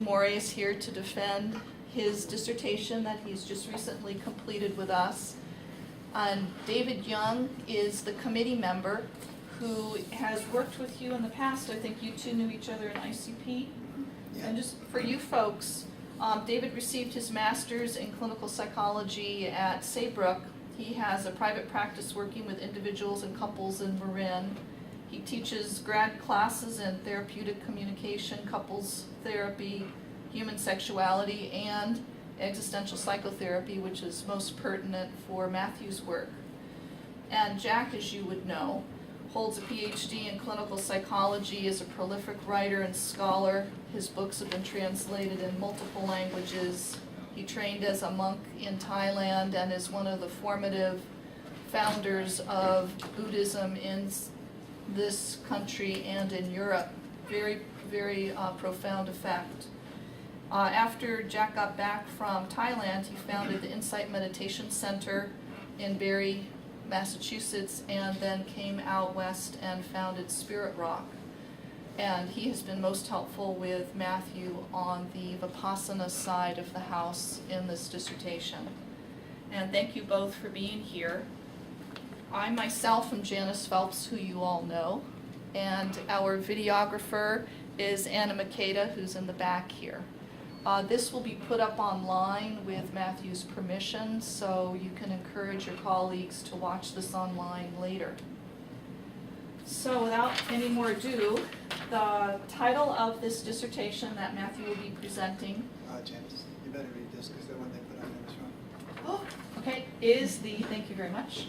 Morey is here to defend his dissertation that he's just recently completed with us. And David Young is the committee member who has worked with you in the past. I think you two knew each other in ICP. Yeah. And just for you folks, David received his master's in clinical psychology at Saybrook. He has a private practice working with individuals and couples in Marin. He teaches grad classes in therapeutic communication, couples therapy, human sexuality, and existential psychotherapy, which is most pertinent for Matthew's work. And Jack, as you would know, holds a PhD in clinical psychology, is a prolific writer and scholar. His books have been translated in multiple languages. He trained as a monk in Thailand and is one of the formative founders of Buddhism in this country and in Europe. Very, very profound effect. After Jack got back from Thailand, he founded the Insight Meditation Center in Barre, Massachusetts, and then came out west and founded Spirit Rock. And he has been most helpful with Matthew on the Vipassana side of the house in this dissertation. And thank you both for being here. I myself am Janice Phelps, who you all know, and our videographer is Anna Makeda, who's in the back here. This will be put up online with Matthew's permission, so you can encourage your colleagues to watch this online later. So without any more ado, the title of this dissertation that Matthew will be presenting James, you better read this because the one they put on there was wrong. Oh, okay, is the, thank you very much,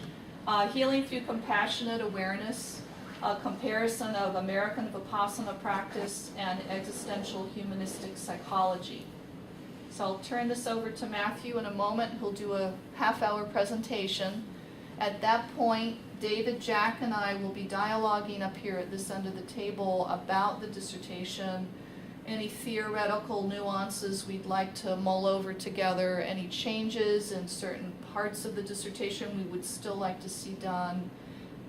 Healing Through Compassionate Awareness, a comparison of American Vipassana practice and Existential-Humanistic psychology. So I'll turn this over to Matthew in a moment. He'll do a half-hour presentation. At that point, David, Jack, and I will be dialoguing up here at this end of the table about the dissertation, any theoretical nuances we'd like to mull over together, any changes in certain parts of the dissertation we would still like to see done.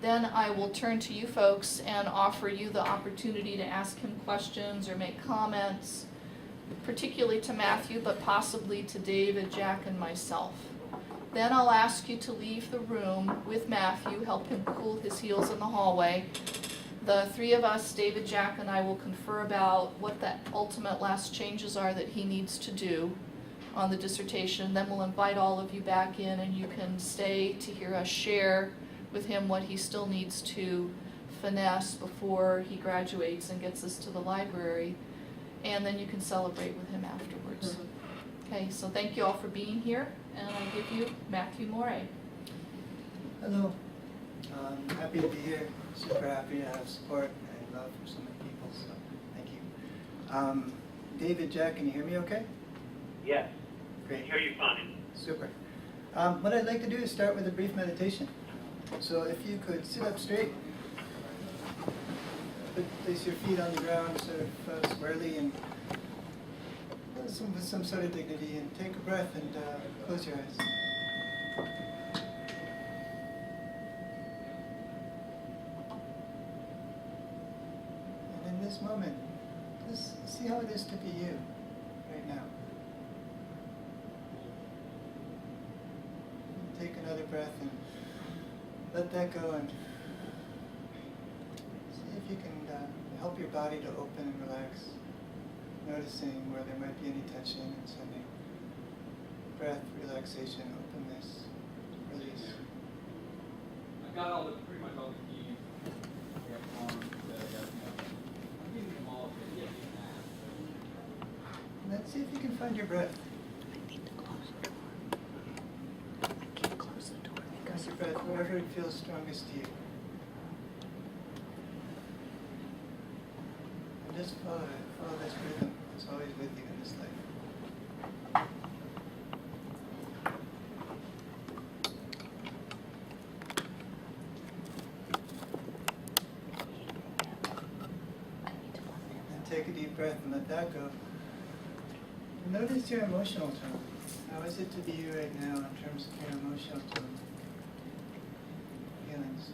Then I will turn to you folks and offer you the opportunity to ask him questions or make comments, particularly to Matthew, but possibly to David, Jack, and myself. Then I'll ask you to leave the room with Matthew, help him cool his heels in the hallway. The three of us, David, Jack, and I, will confer about what the ultimate last changes are that he needs to do on the dissertation. Then we'll invite all of you back in, and you can stay to hear us share with him what he still needs to finesse before he graduates and gets us to the library. And then you can celebrate with him afterwards. Okay, so thank you all for being here, and I give you Matthew Morey. Hello. Happy to be here. Super happy to have support and love from so many people, so thank you. David, Jack, can you hear me okay? Yes. Great. I hear you fine. Super. What I'd like to do is start with a brief meditation. So if you could sit up straight, place your feet on the ground sort of squarely and with some sort of dignity, and take a breath and close your eyes. And in this moment, just see how it is to be you right now. And take another breath and let that go, and see if you can help your body to open and relax, noticing where there might be any tension and sending breath, relaxation, openness, release. I've got pretty much all the keys. I'm giving them all to get you And then see if you can find your breath. I need to close the door. I can't close the door because Find your breath wherever it feels strongest to you. And just follow this rhythm. It's always with you in this life. And take a deep breath and let that go. And notice your emotional tone. How is it to be you right now in terms of your emotional tone? Feelings.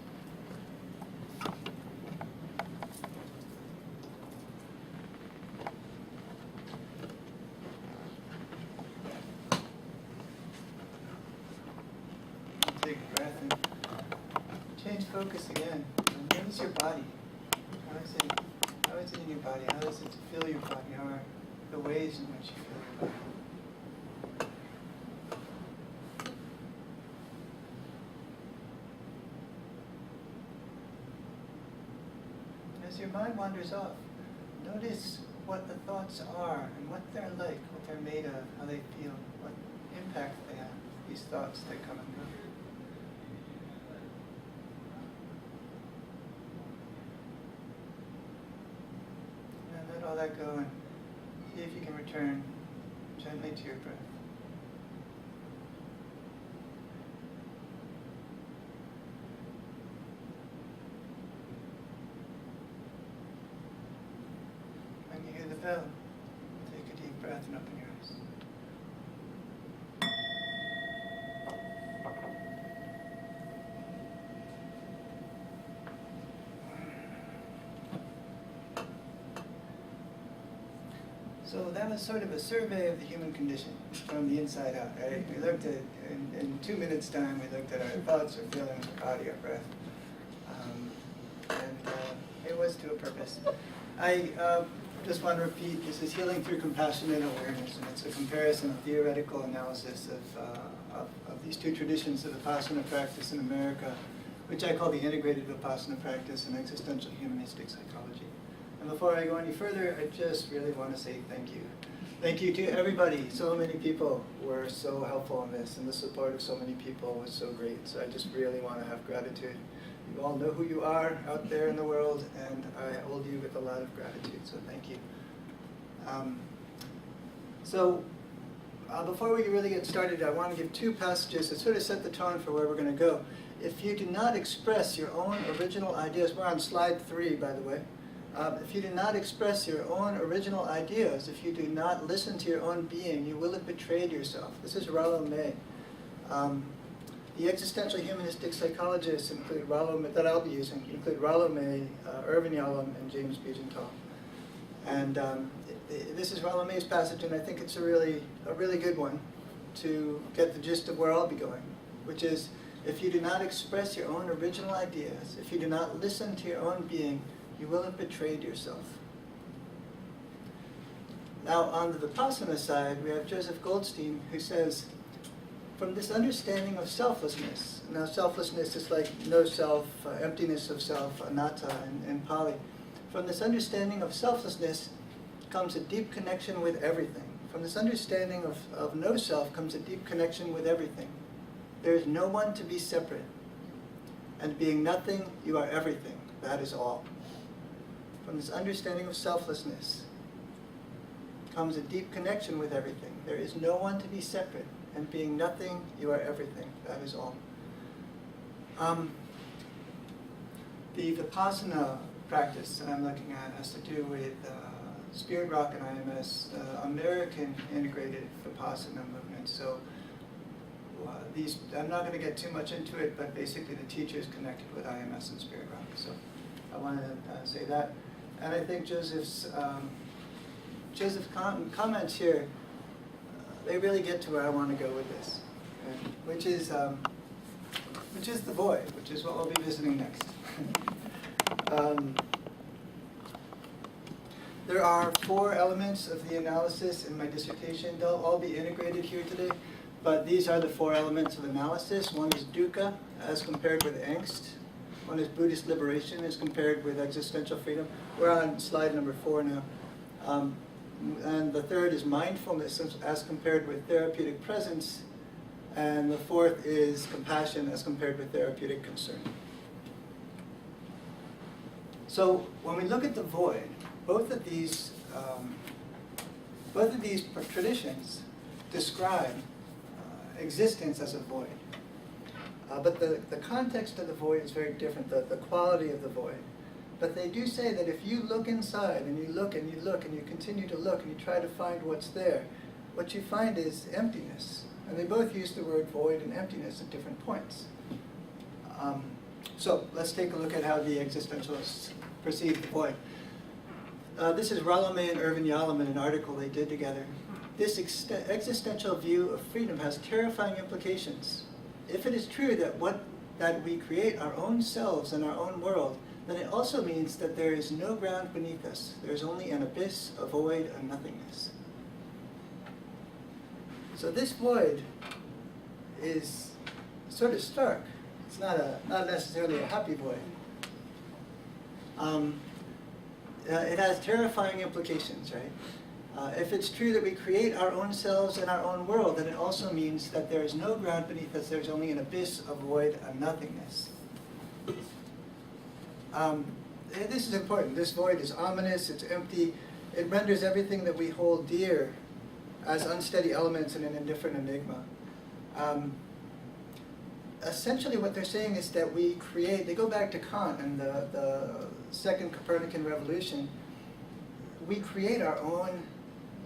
focus again. Notice your body. How is it in your body? How does it feel your body? How are the ways in which you feel your body? As your mind wanders off, notice what the thoughts are and what they're like, what they're made of, how they feel, what impact they have, these thoughts that come and go. And let all that go and see if you can return gently to your breath. When you hear the bell, take a deep breath and open your eyes. So that was sort of a survey of the human condition from the inside out, right? We looked at, in 2 minutes' time, we looked at our thoughts, our feelings, our body, our breath. It was to a purpose. I just want to repeat, this is healing through compassionate awareness, and it's a comparison, a theoretical analysis of these two traditions of Vipassana practice in America, which I call the integrated Vipassana practice and existential-humanistic psychology. And before I go any further, I just really want to say thank you. Thank you to everybody. So many people were so helpful in this, and the support of so many people was so great. So I just really want to have gratitude. You all know who you are out there in the world, and I hold you with a lot of gratitude, so thank you. Before we really get started, I want to give two passages that sort of set the tone for where we're going to go. If you do not express your own original ideas, we're on slide 3, by the way. If you do not express your own original ideas, if you do not listen to your own being, you will have betrayed yourself. This is Rollo May. The existential-humanistic psychologists include Rollo May, that I'll be using, include Rollo May, Irvin Yalom, and James Bugental. And this is Rollo May's passage, and I think it's a really good one to get the gist of where I'll be going, which is, if you do not express your own original ideas, if you do not listen to your own being, you will have betrayed yourself. Now, on the Vipassana side, we have Joseph Goldstein, who says, from this understanding of selflessness, now selflessness is like no self, emptiness of self, anatta in Pali. From this understanding of selflessness comes a deep connection with everything. From this understanding of no self comes a deep connection with everything. There is no one to be separate. And being nothing, you are everything. That is all. From this understanding of selflessness comes a deep connection with everything. There is no one to be separate. And being nothing, you are everything. That is all. The Vipassana practice that I'm looking at has to do with Spirit Rock and IMS, the American integrated Vipassana movement. So I'm not going to get too much into it, but basically the teachers connected with IMS and Spirit Rock. So I want to say that. And I think Joseph's comments here, they really get to where I want to go with this, which is the void, which is what we'll be visiting next. There are 4 elements of the analysis in my dissertation. They'll all be integrated here today, but these are the 4 elements of analysis. One is dukkha, as compared with angst. One is Buddhist liberation, as compared with existential freedom. We're on slide number 4 now. And the third is mindfulness, as compared with therapeutic presence. And the fourth is compassion, as compared with therapeutic concern. So when we look at the void, both of these traditions describe existence as a void. But the context of the void is very different, the quality of the void. But they do say that if you look inside, and you look and you look, and you continue to look, and you try to find what's there, what you find is emptiness. And they both use the word void and emptiness at different points. So let's take a look at how the existentialists perceive the void. This is Rollo May and Irvin Yalom in an article they did together. This existential view of freedom has terrifying implications. If it is true that what that we create our own selves and our own world, then it also means that there is no ground beneath us. There is only an abyss, a void, a nothingness. So this void is sort of stark. It's not necessarily a happy void. It has terrifying implications, right? If it's true that we create our own selves and our own world, then it also means that there is no ground beneath us. There's only an abyss, a void, a nothingness. This is important. This void is ominous. It's empty. It renders everything that we hold dear as unsteady elements in an indifferent enigma. Essentially what they're saying is that we create, they go back to Kant and the Second Copernican Revolution, we create our own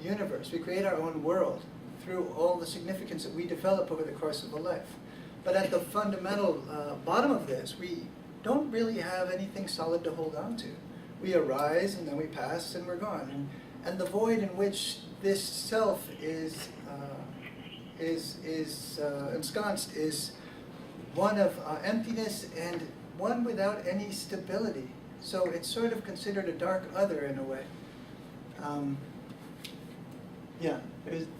universe, we create our own world through all the significance that we develop over the course of a life. But at the fundamental bottom of this, we don't really have anything solid to hold on to. We arise and then we pass and we're gone. And the void in which this self is ensconced is one of emptiness and one without any stability. So it's sort of considered a dark other in a way.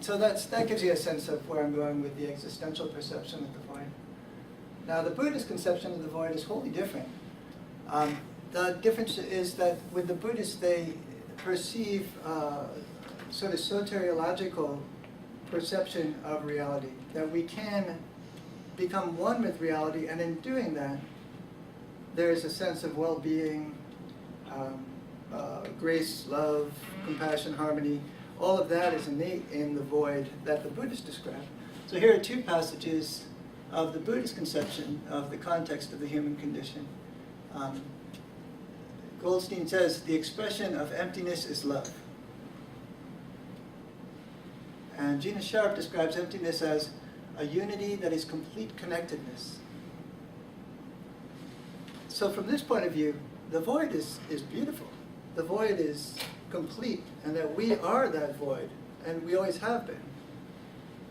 So that gives you a sense of where I'm going with the existential perception of the void. Now the Buddhist conception of the void is wholly different. The difference is that with the Buddhists they perceive sort of soteriological perception of reality, that we can become one with reality, and in doing that, there is a sense of well-being, grace, love, compassion, harmony. All of that is innate in the void that the Buddhists describe. So here are two passages of the Buddhist conception of the context of the human condition. Goldstein says, the expression of emptiness is love. And Gina Sharp describes emptiness as a unity that is complete connectedness. So from this point of view, the void is beautiful. The void is complete, and that we are that void, and we always have been.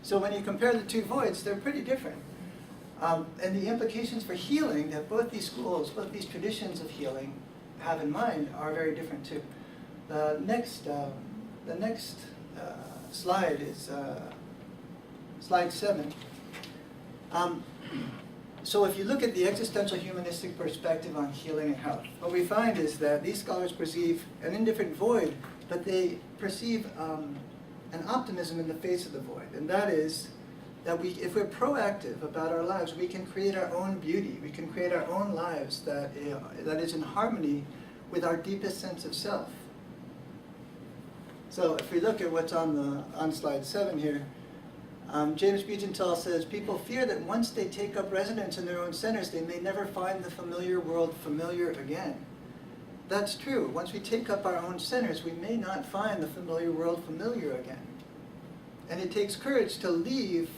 So when you compare the two voids, they're pretty different. And the implications for healing that both these schools, both these traditions of healing have in mind are very different too. The next slide is slide 7. So if you look at the existential humanistic perspective on healing and health, what we find is that these scholars perceive an indifferent void, but they perceive an optimism in the face of the void. And that is that if we're proactive about our lives, we can create our own beauty. We can create our own lives that is in harmony with our deepest sense of self. So if we look at what's on slide 7 here, James Bugental says, people fear that once they take up residence in their own centers, they may never find the familiar world familiar again. That's true. Once we take up our own centers, we may not find the familiar world familiar again. And it takes courage to leave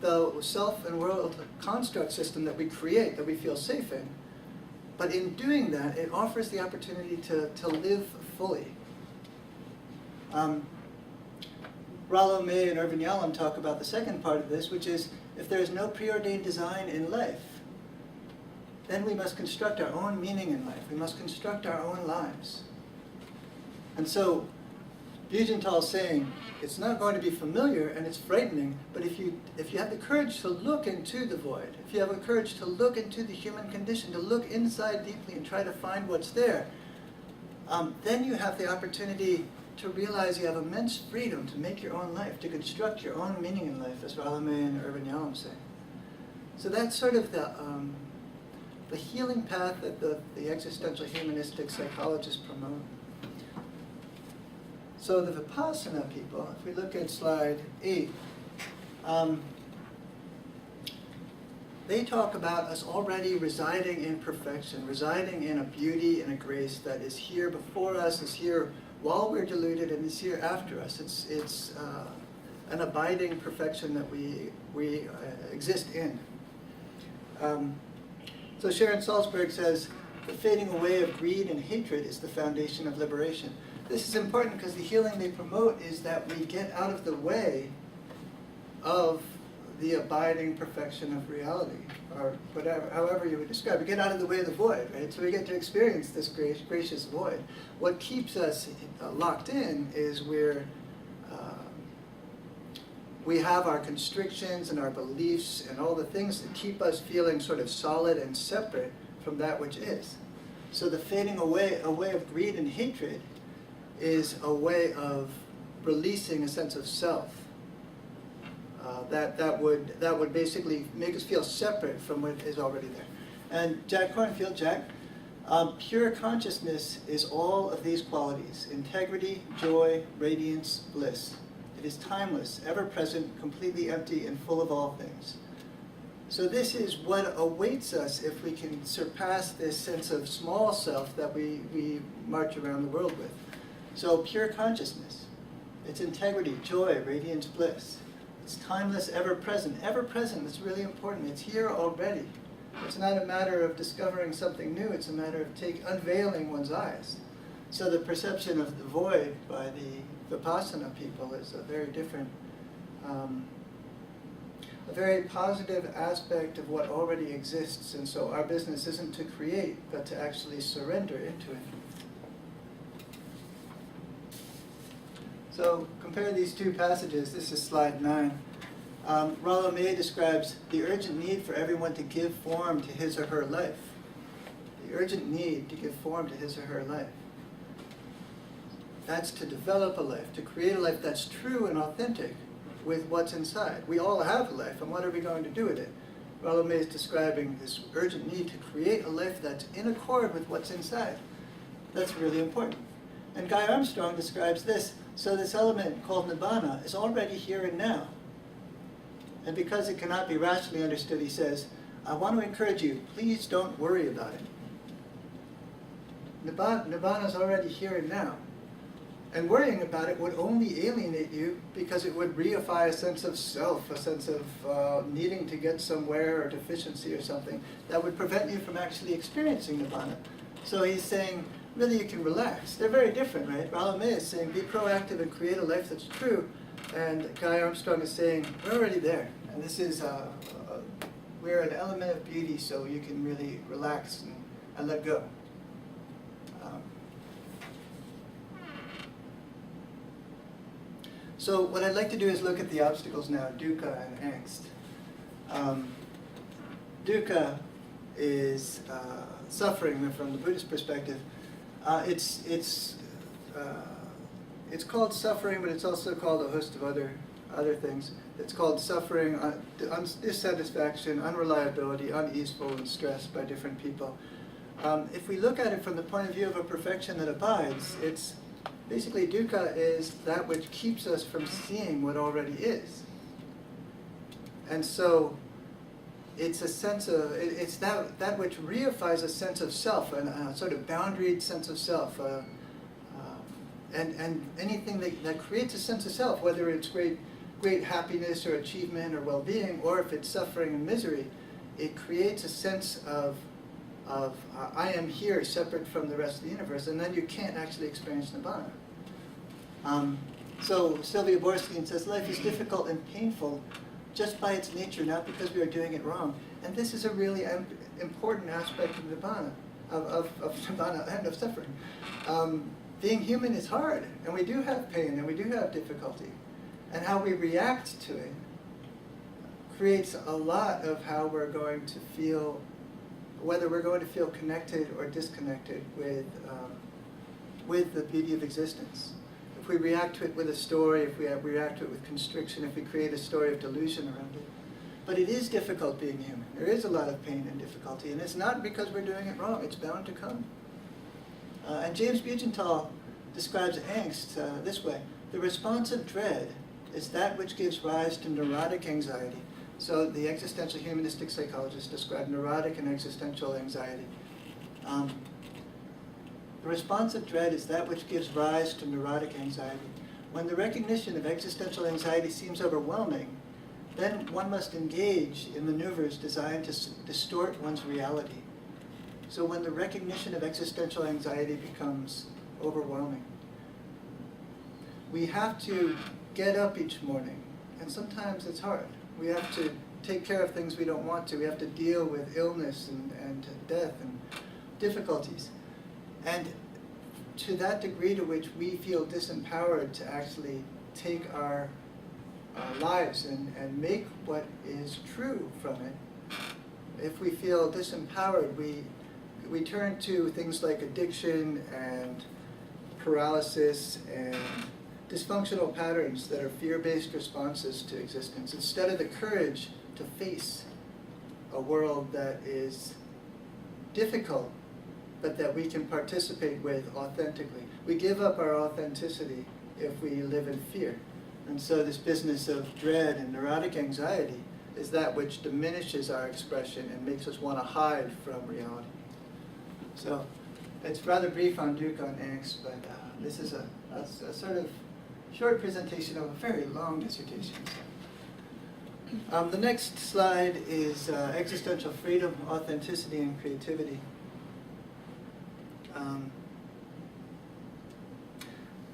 the self and world construct system that we create, that we feel safe in. But in doing that, it offers the opportunity to live fully. Rollo May and Irvin Yalom talk about the second part of this, which is if there is no preordained design in life, then we must construct our own meaning in life. We must construct our own lives. And so Bugental is saying it's not going to be familiar and it's frightening, but if you have the courage to look into the void, if you have the courage to look into the human condition, to look inside deeply and try to find what's there, then you have the opportunity to realize you have immense freedom to make your own life, to construct your own meaning in life, as Rollo May and Irvin Yalom say. So that's sort of the healing path that the existential humanistic psychologists promote. So the Vipassana people, if we look at slide 8, they talk about us already residing in perfection, residing in a beauty and a grace that is here before us, is here while we're deluded, and is here after us. It's an abiding perfection that we exist in. So Sharon Salzberg says, the fading away of greed and hatred is the foundation of liberation. This is important because the healing they promote is that we get out of the way of the abiding perfection of reality, or whatever, however you would describe it. Get out of the way of the void, right? So we get to experience this gracious void. What keeps us locked in is we have our constrictions and our beliefs and all the things that keep us feeling sort of solid and separate from that which is. So the fading away of greed and hatred is a way of releasing a sense of self. That would basically make us feel separate from what is already there. And Jack Kornfield, pure consciousness is all of these qualities: integrity, joy, radiance, bliss. It is timeless, ever-present, completely empty, and full of all things. So this is what awaits us if we can surpass this sense of small self that we march around the world with. So pure consciousness, it's integrity, joy, radiance, bliss. It's timeless, ever-present. Ever-present is really important. It's here already. It's not a matter of discovering something new. It's a matter of unveiling one's eyes. So the perception of the void by the Vipassana people is a very different, a very positive aspect of what already exists. And so our business isn't to create, but to actually surrender into it. So compare these two passages. This is slide 9. Rollo May describes the urgent need for everyone to give form to his or her life. The urgent need to give form to his or her life. That's to develop a life, to create a life that's true and authentic with what's inside. We all have a life, and what are we going to do with it? Rollo May is describing this urgent need to create a life that's in accord with what's inside. That's really important. And Guy Armstrong describes this: so this element called nibbana is already here and now. And because it cannot be rationally understood, he says, I want to encourage you, please don't worry about it. Nibbana is already here and now. And worrying about it would only alienate you because it would reify a sense of self, a sense of needing to get somewhere or deficiency or something that would prevent you from actually experiencing nibbana. So he's saying, really you can relax. They're very different, right? Rollo May is saying, be proactive and create a life that's true. And Guy Armstrong is saying, we're already there. And this is, we're an element of beauty, so you can really relax and let go. So what I'd like to do is look at the obstacles now, dukkha and angst. Dukkha is suffering from the Buddhist perspective. It's called suffering, but it's also called a host of other things. It's called suffering, dissatisfaction, unreliability, uneaseful, and stress by different people. If we look at it from the point of view of a perfection that abides, it's basically dukkha is that which keeps us from seeing what already is. And so it's a sense of, it's that which reifies a sense of self, a sort of boundaried sense of self. And anything that creates a sense of self, whether it's great happiness or achievement or well-being, or if it's suffering and misery, it creates a sense of I am here separate from the rest of the universe, and then you can't actually experience nibbana. So Sylvia Borstein says, life is difficult and painful just by its nature, not because we are doing it wrong. And this is a really important aspect of nibbana, of nibbana and of suffering. Being human is hard, and we do have pain, and we do have difficulty. And how we react to it creates a lot of how we're going to feel, whether we're going to feel connected or disconnected with the beauty of existence. If we react to it with a story, if we react to it with constriction, if we create a story of delusion around it. But it is difficult being human. There is a lot of pain and difficulty, and it's not because we're doing it wrong. It's bound to come. And James Bugental describes angst this way: the responsive dread is that which gives rise to neurotic anxiety. So the existential-humanistic psychologists describe neurotic and existential anxiety. The responsive dread is that which gives rise to neurotic anxiety. When the recognition of existential anxiety seems overwhelming, then one must engage in maneuvers designed to distort one's reality. So when the recognition of existential anxiety becomes overwhelming, we have to get up each morning, and sometimes it's hard. We have to take care of things we don't want to. We have to deal with illness and death and difficulties. And to that degree to which we feel disempowered to actually take our lives and make what is true from it, if we feel disempowered, we turn to things like addiction and paralysis and dysfunctional patterns that are fear-based responses to existence, instead of the courage to face a world that is difficult, but that we can participate with authentically. We give up our authenticity if we live in fear. And so this business of dread and neurotic anxiety is that which diminishes our expression and makes us want to hide from reality. So it's rather brief on dukkha and angst, but this is a sort of short presentation of a very long dissertation. The next slide is existential freedom, authenticity, and creativity.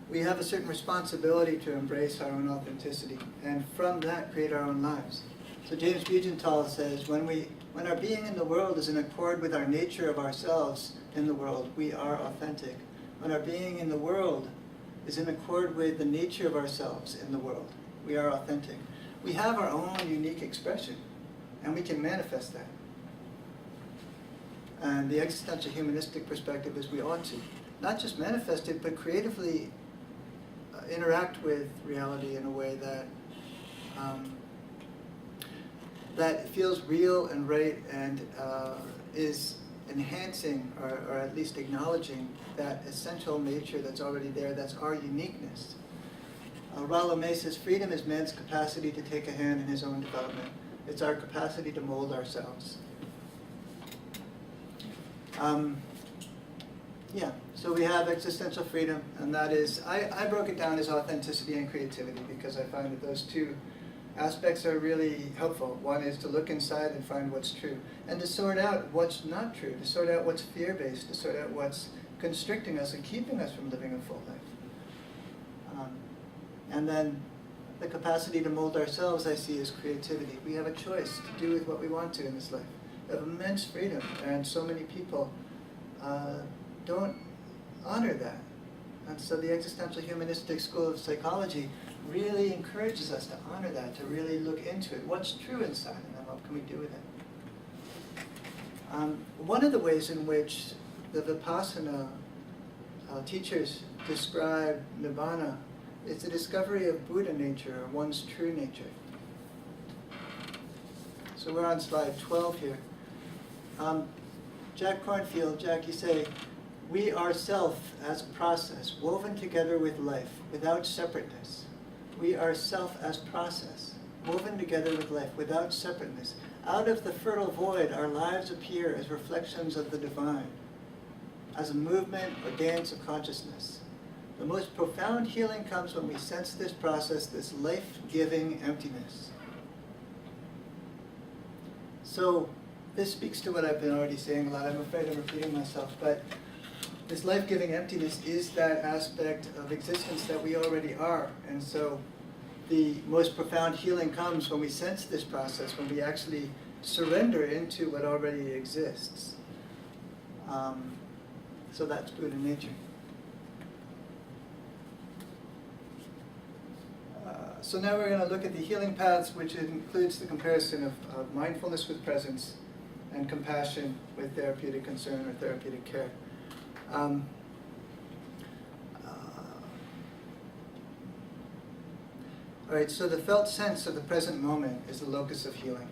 We have a certain responsibility to embrace our own authenticity, and from that create our own lives. So James Bugental says, when our being in the world is in accord with our nature of ourselves in the world, we are authentic. When our being in the world is in accord with the nature of ourselves in the world, we are authentic. We have our own unique expression, and we can manifest that. And the existential-humanistic perspective is we ought to not just manifest it, but creatively interact with reality in a way that that feels real and right and is enhancing or at least acknowledging that essential nature that's already there, that's our uniqueness. Rollo May says, freedom is man's capacity to take a hand in his own development. It's our capacity to mold ourselves. Yeah, so we have existential freedom, and that is, I broke it down as authenticity and creativity because I find that those two aspects are really helpful. One is to look inside and find what's true, and to sort out what's not true, to sort out what's fear-based, to sort out what's constricting us and keeping us from living a full life. And then the capacity to mold ourselves, I see, as creativity. We have a choice to do with what we want to in this life. We have immense freedom, and so many people don't honor that. And so the existential-humanistic school of psychology really encourages us to honor that, to really look into it. What's true inside, and then what can we do with it? One of the ways in which the Vipassana teachers describe Nibbana is the discovery of Buddha nature, or one's true nature. So we're on slide 12 here. Jack Kornfield, Jack, you say, we are self as a process, woven together with life, without separateness. We are self as process, woven together with life, without separateness. Out of the fertile void, our lives appear as reflections of the divine, as a movement or dance of consciousness. The most profound healing comes when we sense this process, this life-giving emptiness. So this speaks to what I've been already saying a lot. I'm afraid I'm repeating myself, but this life-giving emptiness is that aspect of existence that we already are. And so the most profound healing comes when we sense this process, when we actually surrender into what already exists. So that's Buddha nature. So now we're going to look at the healing paths, which includes the comparison of mindfulness with presence and compassion with therapeutic concern or therapeutic care. All right, so the felt sense of the present moment is the locus of healing.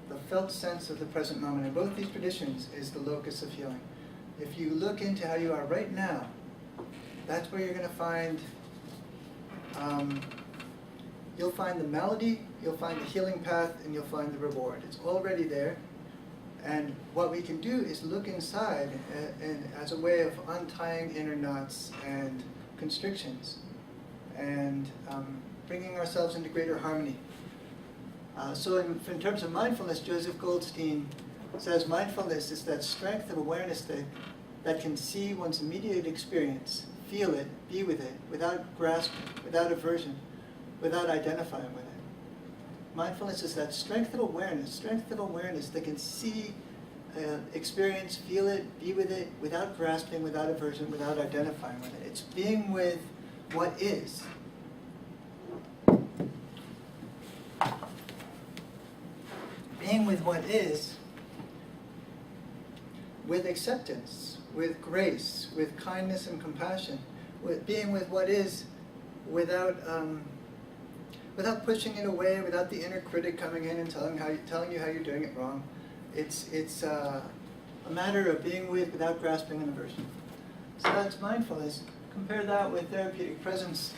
The felt sense of the present moment in both these traditions is the locus of healing. If you look into how you are right now, that's where you're going to find, you'll find the malady, you'll find the healing path, and you'll find the reward. It's already there. And what we can do is look inside and as a way of untying inner knots and constrictions and bringing ourselves into greater harmony. So in terms of mindfulness, Joseph Goldstein says mindfulness is that strength of awareness that can see one's immediate experience, feel it, be with it, without grasping, without aversion, without identifying with it. Mindfulness is that strength of awareness that can see, experience, feel it, be with it, without grasping, without aversion, without identifying with it. It's being with what is. Being with what is, with acceptance, with grace, with kindness and compassion, with being with what is without without pushing it away, without the inner critic coming in and telling you how you're doing it wrong. It's a matter of being with without grasping and aversion. So that's mindfulness. Compare that with therapeutic presence.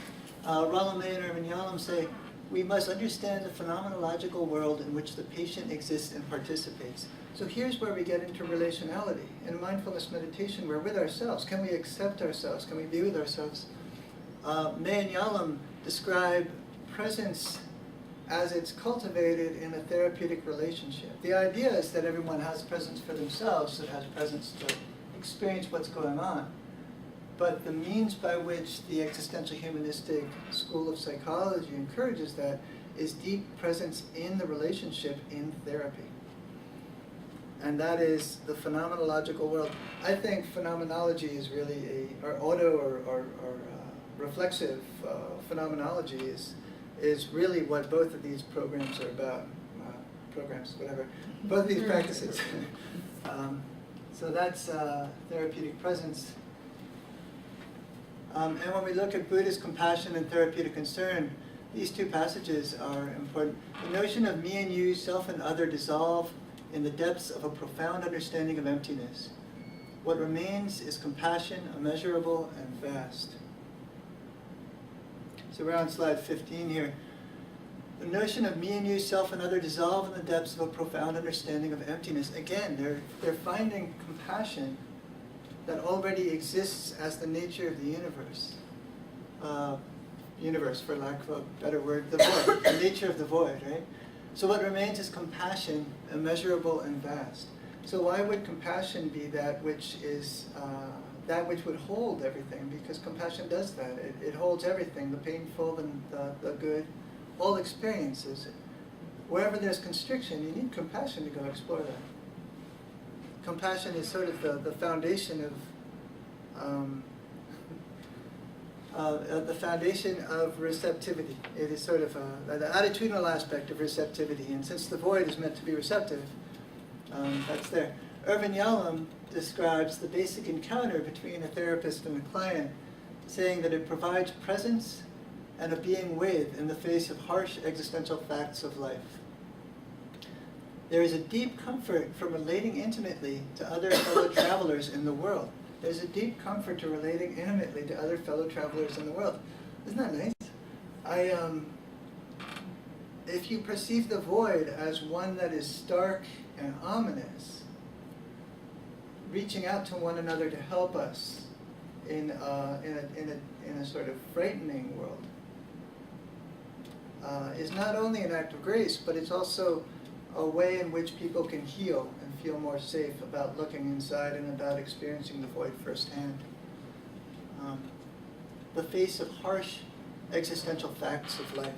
Rollo May and Irvin Yalom say, we must understand the phenomenological world in which the patient exists and participates. So here's where we get into relationality. In mindfulness meditation, we're with ourselves. Can we accept ourselves? Can we be with ourselves? May and Yalom describe presence as it's cultivated in a therapeutic relationship. The idea is that everyone has presence for themselves, that has presence to experience what's going on. But the means by which the existential-humanistic school of psychology encourages that is deep presence in the relationship in therapy. And that is the phenomenological world. I think phenomenology is really or reflexive phenomenology is really what both of these programs are about. Both of these practices. So that's therapeutic presence. And when we look at Buddhist compassion and therapeutic concern, these two passages are important. The notion of me and you, self and other, dissolve in the depths of a profound understanding of emptiness. What remains is compassion, immeasurable and vast. So we're on slide 15 here. The notion of me and you, self and other, dissolve in the depths of a profound understanding of emptiness. Again, they're finding compassion that already exists as the nature of the universe. Universe, for lack of a better word, the void, the nature of the void, right? So what remains is compassion, immeasurable and vast. So why would compassion be that which is that which would hold everything? Because compassion does that. It holds everything, the painful and the good, all experiences. Wherever there's constriction, you need compassion to go explore that. Compassion is sort of the foundation of receptivity. It is sort of the attitudinal aspect of receptivity. And since the void is meant to be receptive, that's there. Irvin Yalom describes the basic encounter between a therapist and a client, saying that it provides presence and a being with in the face of harsh existential facts of life. There is a deep comfort from relating intimately to other fellow travelers in the world. There's a deep comfort to relating intimately to other fellow travelers in the world. Isn't that nice? If you perceive the void as one that is stark and ominous, reaching out to one another to help us in a sort of frightening world is not only an act of grace, but it's also a way in which people can heal and feel more safe about looking inside and about experiencing the void firsthand. The face of harsh existential facts of life.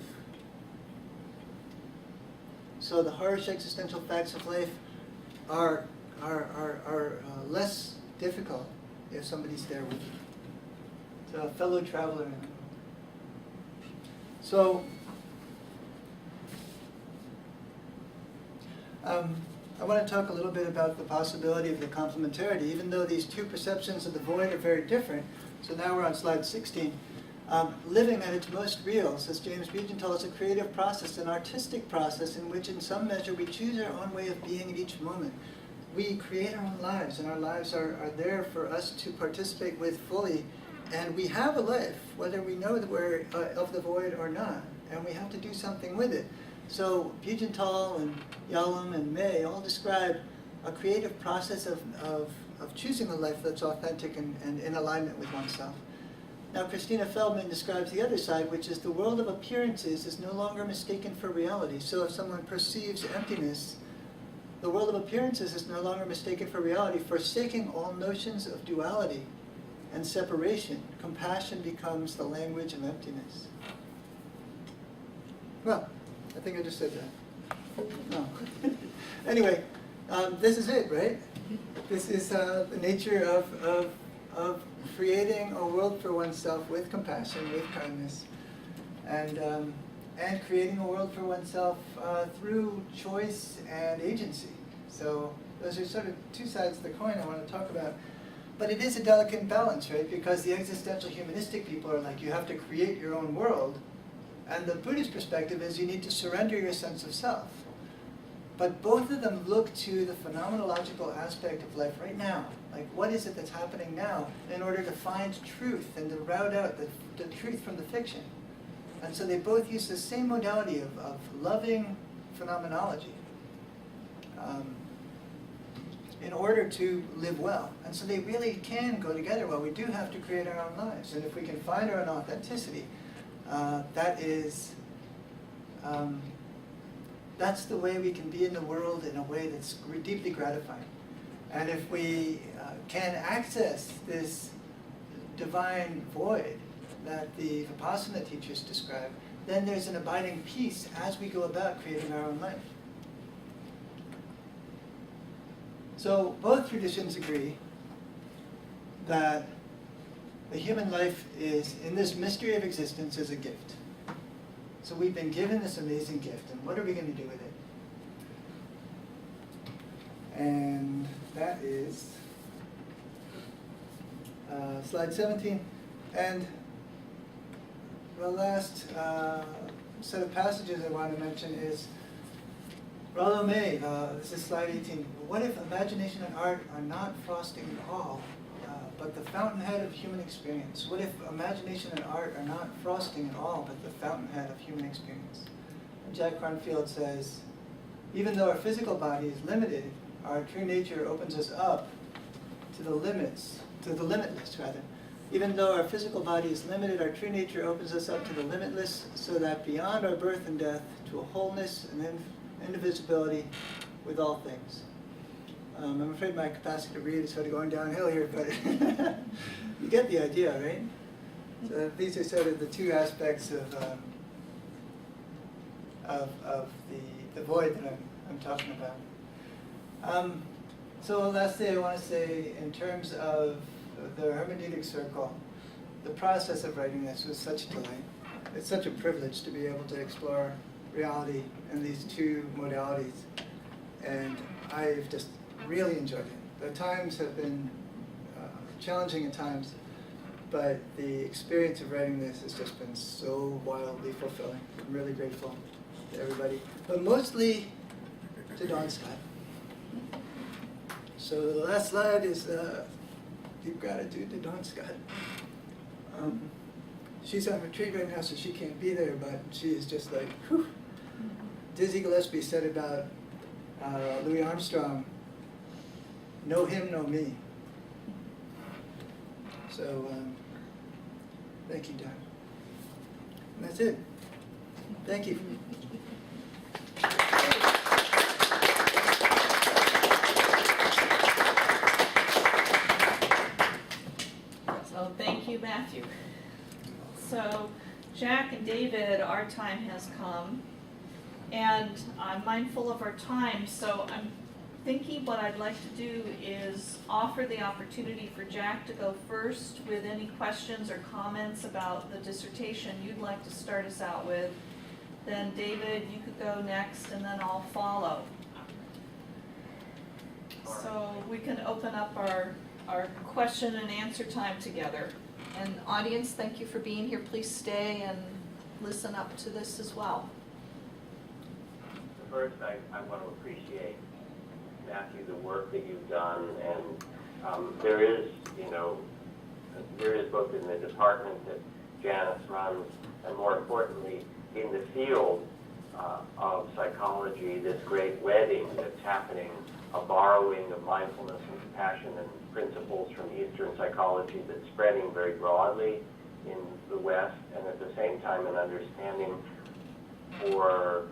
So the harsh existential facts of life are less difficult if somebody's there with you. So a fellow traveler. So I want to talk a little bit about the possibility of the complementarity, even though these two perceptions of the void are very different. So now we're on slide 16. Living at its most real, says James Bugental, is a creative process, an artistic process in which in some measure we choose our own way of being at each moment. We create our own lives, and our lives are there for us to participate with fully. And we have a life, whether we know that we're of the void or not, and we have to do something with it. So Bugental and Yalom and May all describe a creative process of choosing a life that's authentic and in alignment with oneself. Now Christina Feldman describes the other side, which is the world of appearances is no longer mistaken for reality. So if someone perceives emptiness, the world of appearances is no longer mistaken for reality. Forsaking all notions of duality and separation, compassion becomes the language of emptiness. Well, I think I just said that. No. Anyway, this is it, right? This is the nature of creating a world for oneself with compassion, with kindness, and creating a world for oneself through choice and agency. So those are sort of two sides of the coin I want to talk about. But it is a delicate balance, right? Because the existential-humanistic people are like, you have to create your own world. And the Buddhist perspective is you need to surrender your sense of self. But both of them look to the phenomenological aspect of life right now. Like, what is it that's happening now in order to find truth and to route out the truth from the fiction? And so they both use the same modality of loving phenomenology in order to live well. And so they really can go together. Well, we do have to create our own lives. And if we can find our own authenticity, that's the way we can be in the world in a way that's deeply gratifying. And if we can access this divine void that the Vipassana teachers describe, then there's an abiding peace as we go about creating our own life. So both traditions agree that the human life is, in this mystery of existence, is a gift. So we've been given this amazing gift, and what are we going to do with it? And that is slide 17. And the last set of passages I want to mention is Rollo May, this is slide 18. What if imagination and art are not frosting at all, but the fountainhead of human experience? What if imagination and art are not frosting at all, but the fountainhead of human experience? And Jack Kornfield says, even though our physical body is limited, our true nature opens us up to the limitless rather. Even though our physical body is limited, our true nature opens us up to the limitless, so that beyond our birth and death, to a wholeness and indivisibility with all things. I'm afraid my capacity to read is sort of going downhill here, but you get the idea, right? So these are sort of the two aspects of the void that I'm talking about. So lastly, I want to say, in terms of the hermeneutic circle, the process of writing this was such a delight. It's such a privilege to be able to explore reality in these two modalities, and I've just really enjoyed it. The times have been challenging at times, but the experience of writing this has just been so wildly fulfilling. I'm really grateful to everybody, but mostly to Dawn Scott. So the last slide is deep gratitude to Dawn Scott. She's on retreat right now, so she can't be there, but she is just like, whew. Dizzy Gillespie said about Louis Armstrong, know him, know me. So thank you, Don. And that's it. Thank you. So thank you, Matthew. So Jack and David, our time has come, and I'm mindful of our time, so I'm thinking what I'd like to do is offer the opportunity for Jack to go first with any questions or comments about the dissertation you'd like to start us out with. Then David, you could go next, and then I'll follow. So we can open up our question and answer time together. And audience, thank you for being here. Please stay and listen up to this as well. First, I want to appreciate, Matthew, the work that you've done, and there is both in the department that Janice runs, and more importantly, in the field of psychology, this great wedding that's happening, a borrowing of mindfulness and compassion and principles from Eastern psychology that's spreading very broadly in the West, and at the same time an understanding for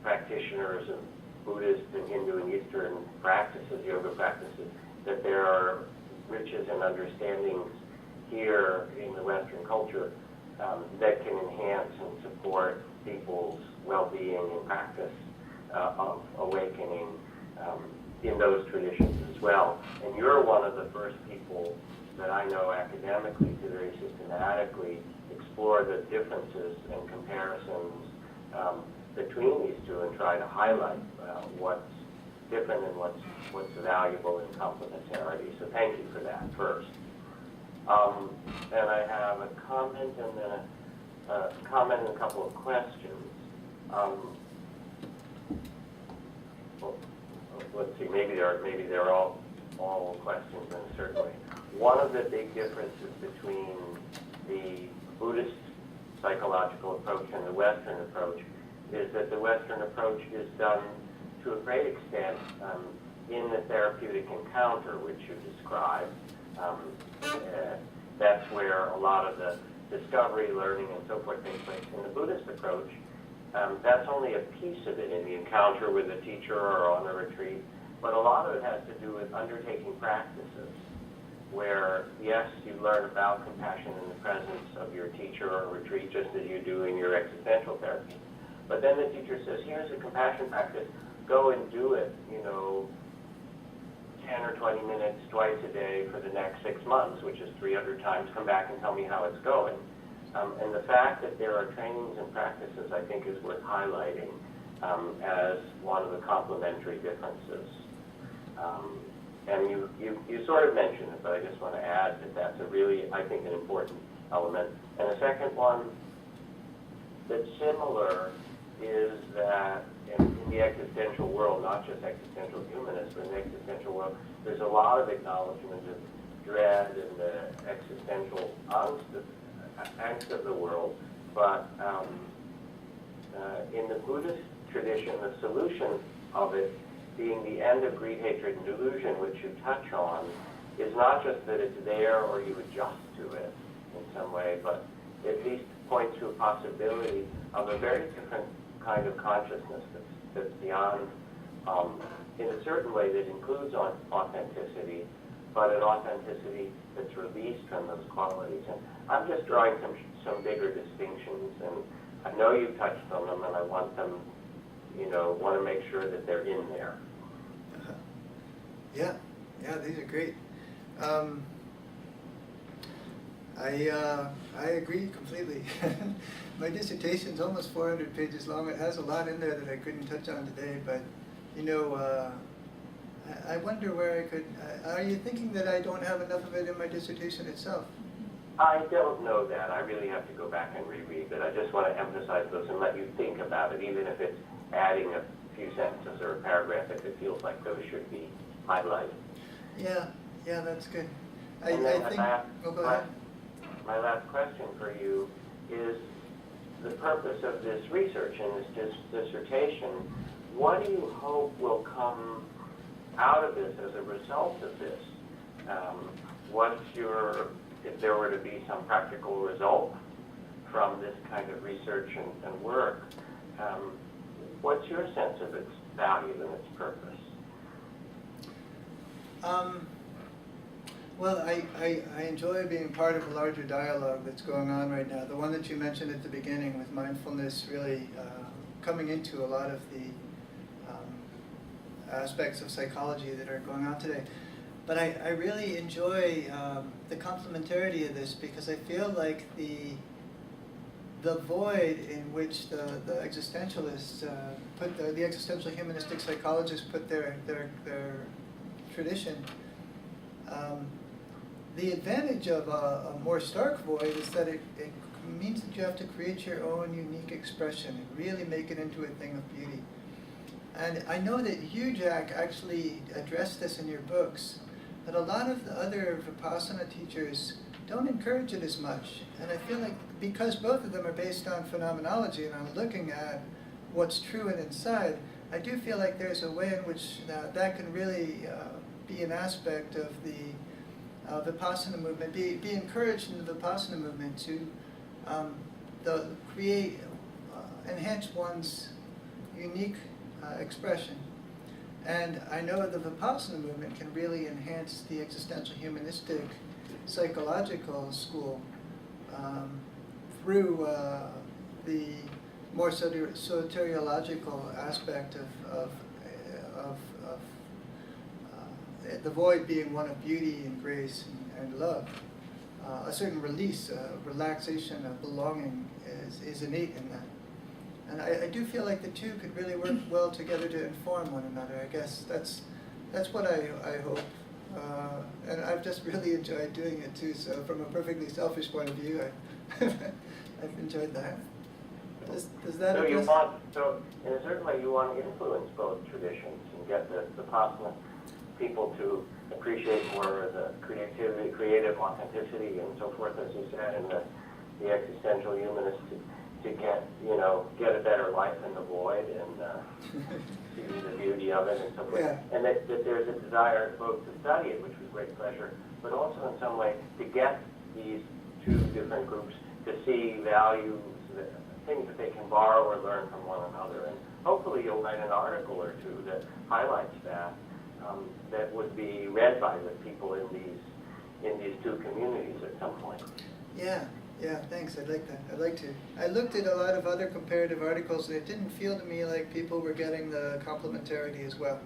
practitioners of Buddhist and Hindu and Eastern practices, yoga practices, that there are riches and understandings here in the Western culture that can enhance and support people's well-being and practice of awakening in those traditions as well. And you're one of the first people that I know academically to very systematically explore the differences and comparisons between these two and try to highlight what's different and what's valuable in complementarity. So thank you for that first. And I have a comment and then a comment and a couple of questions. Well, let's see, maybe they're all questions in a certain way. One of the big differences between the Buddhist psychological approach and the Western approach is that the Western approach is done to a great extent in the therapeutic encounter, which you described. That's where a lot of the discovery, learning, and so forth takes place. In the Buddhist approach, that's only a piece of it in the encounter with a teacher or on a retreat, but a lot of it has to do with undertaking practices where, yes, you learn about compassion in the presence of your teacher or retreat, just as you do in your existential therapy. But then the teacher says, here's a compassion practice, go and do it, 10 or 20 minutes twice a day for the next 6 months, which is 300 times, come back and tell me how it's going. And the fact that there are trainings and practices, I think, is worth highlighting as one of the complementary differences. And you sort of mentioned it, but I just want to add that that's a really, I think, an important element. And the second one that's similar is that in the existential world, not just existential humanists, but in the existential world, there's a lot of acknowledgement of dread and the existential angst of the world. But in the Buddhist tradition, the solution of it being the end of greed, hatred, and delusion, which you touch on, is not just that it's there or you adjust to it in some way, but at least points to a possibility of a very different kind of consciousness that's beyond, in a certain way that includes authenticity, but an authenticity that's released from those qualities. And I'm just drawing some bigger distinctions, and I know you've touched on them, and I want them, want to make sure that they're in there. Yeah, these are great. I agree completely. My dissertation's almost 400 pages long. It has a lot in there that I couldn't touch on today, but I wonder where I could. Are you thinking that I don't have enough of it in my dissertation itself? I don't know that. I really have to go back and reread it. I just want to emphasize those and let you think about it, even if it's adding a few sentences or a paragraph, if it feels like those should be highlighted. Yeah, that's good. And then I think. Go ahead. My last question for you is the purpose of this research and this dissertation. What do you hope will come out of this as a result of this? If there were to be some practical result from this kind of research and work, what's your sense of its value and its purpose? Well, I enjoy being part of a larger dialogue that's going on right now. The one that you mentioned at the beginning with mindfulness really coming into a lot of the aspects of psychology that are going on today. But I really enjoy the complementarity of this, because I feel like the void in which the existentialists put the existential humanistic psychologists put their tradition. The advantage of a more stark void is that it means that you have to create your own unique expression and really make it into a thing of beauty. And I know that you, Jack, actually addressed this in your books, but a lot of the other Vipassana teachers don't encourage it as much. And I feel like because both of them are based on phenomenology and on looking at what's true and inside, I do feel like there's a way in which that can really be an aspect of the Vipassana movement, be encouraged in the Vipassana movement to enhance one's unique expression. And I know the Vipassana movement can really enhance the existential humanistic psychological school through the more soteriological aspect of the void being one of beauty and grace and love. A certain release, relaxation, of belonging is innate in that. And I do feel like the two could really work well together to inform one another. I guess that's what I hope. And I've just really enjoyed doing it too. So from a perfectly selfish point of view, I've enjoyed that. Does that So you address- want, so in a certain way, you want to influence both traditions and get the Vipassana people to appreciate more the creativity, creative authenticity, and so forth, as you said, and the existential humanists to get, get a better life in the void and see the beauty of it and so forth. Yeah. And that there's a desire both to study it, which was great pleasure, but also in some way to get these two different groups to see values, things that they can borrow or learn from one another. And hopefully you'll write an article or two that highlights that, that would be read by the people in these two communities at some point. Yeah, thanks. I'd like that. I'd like to. I looked at a lot of other comparative articles, and it didn't feel to me like people were getting the complementarity as well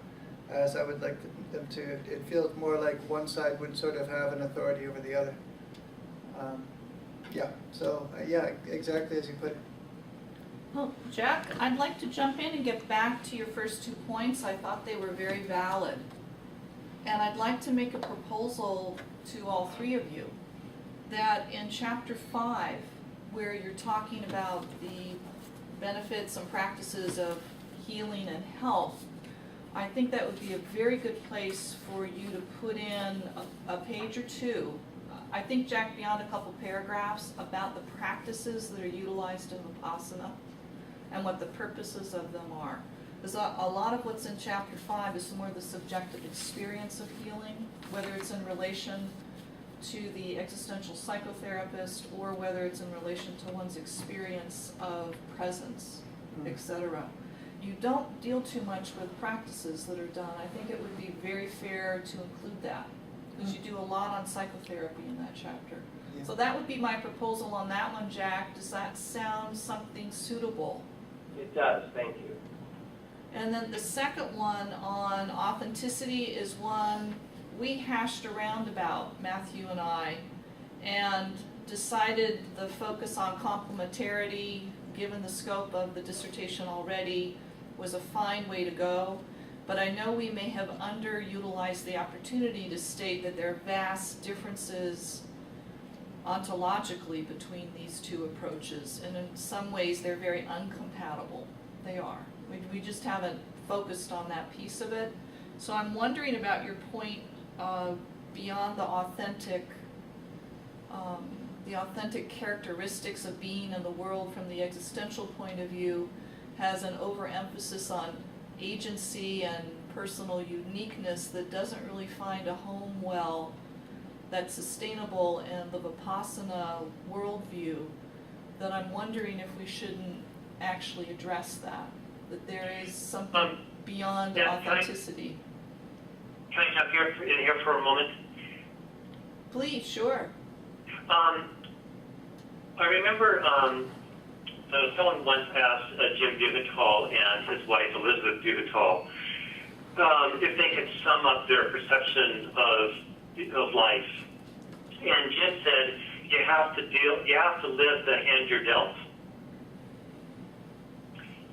as I would like them to. It feels more like one side would sort of have an authority over the other. Yeah, exactly as you put it. Well, Jack, I'd like to jump in and get back to your first 2 points. I thought they were very valid. And I'd like to make a proposal to all three of you that in chapter 5, where you're talking about the benefits and practices of healing and health, I think that would be a very good place for you to put in a page or two. I think, Jack, beyond a couple paragraphs about the practices that are utilized in Vipassana and what the purposes of them are. Because a lot of what's in chapter 5 is more the subjective experience of healing, whether it's in relation to the existential psychotherapist or whether it's in relation to one's experience of presence, etc. You don't deal too much with practices that are done. I think it would be very fair to include that, because you do a lot on psychotherapy in that chapter. Yeah. So that would be my proposal on that one, Jack. Does that sound something suitable? It does, thank you. And then the second one on authenticity is one we hashed around about, Matthew and I, and decided the focus on complementarity, given the scope of the dissertation already, was a fine way to go. But I know we may have underutilized the opportunity to state that there are vast differences ontologically between these two approaches, and in some ways they're very uncompatible. They are. We just haven't focused on that piece of it. So I'm wondering about your point beyond the authentic characteristics of being in the world from the existential point of view has an overemphasis on agency and personal uniqueness that doesn't really find a home well that's sustainable in the Vipassana worldview, that I'm wondering if we shouldn't actually address that there is something beyond authenticity. Can I jump in here for a moment? Please, sure. I remember someone once asked Jim Bugental and his wife Elizabeth Bugental if they could sum up their perception of life. And Jim said, you have to live the hand you're dealt.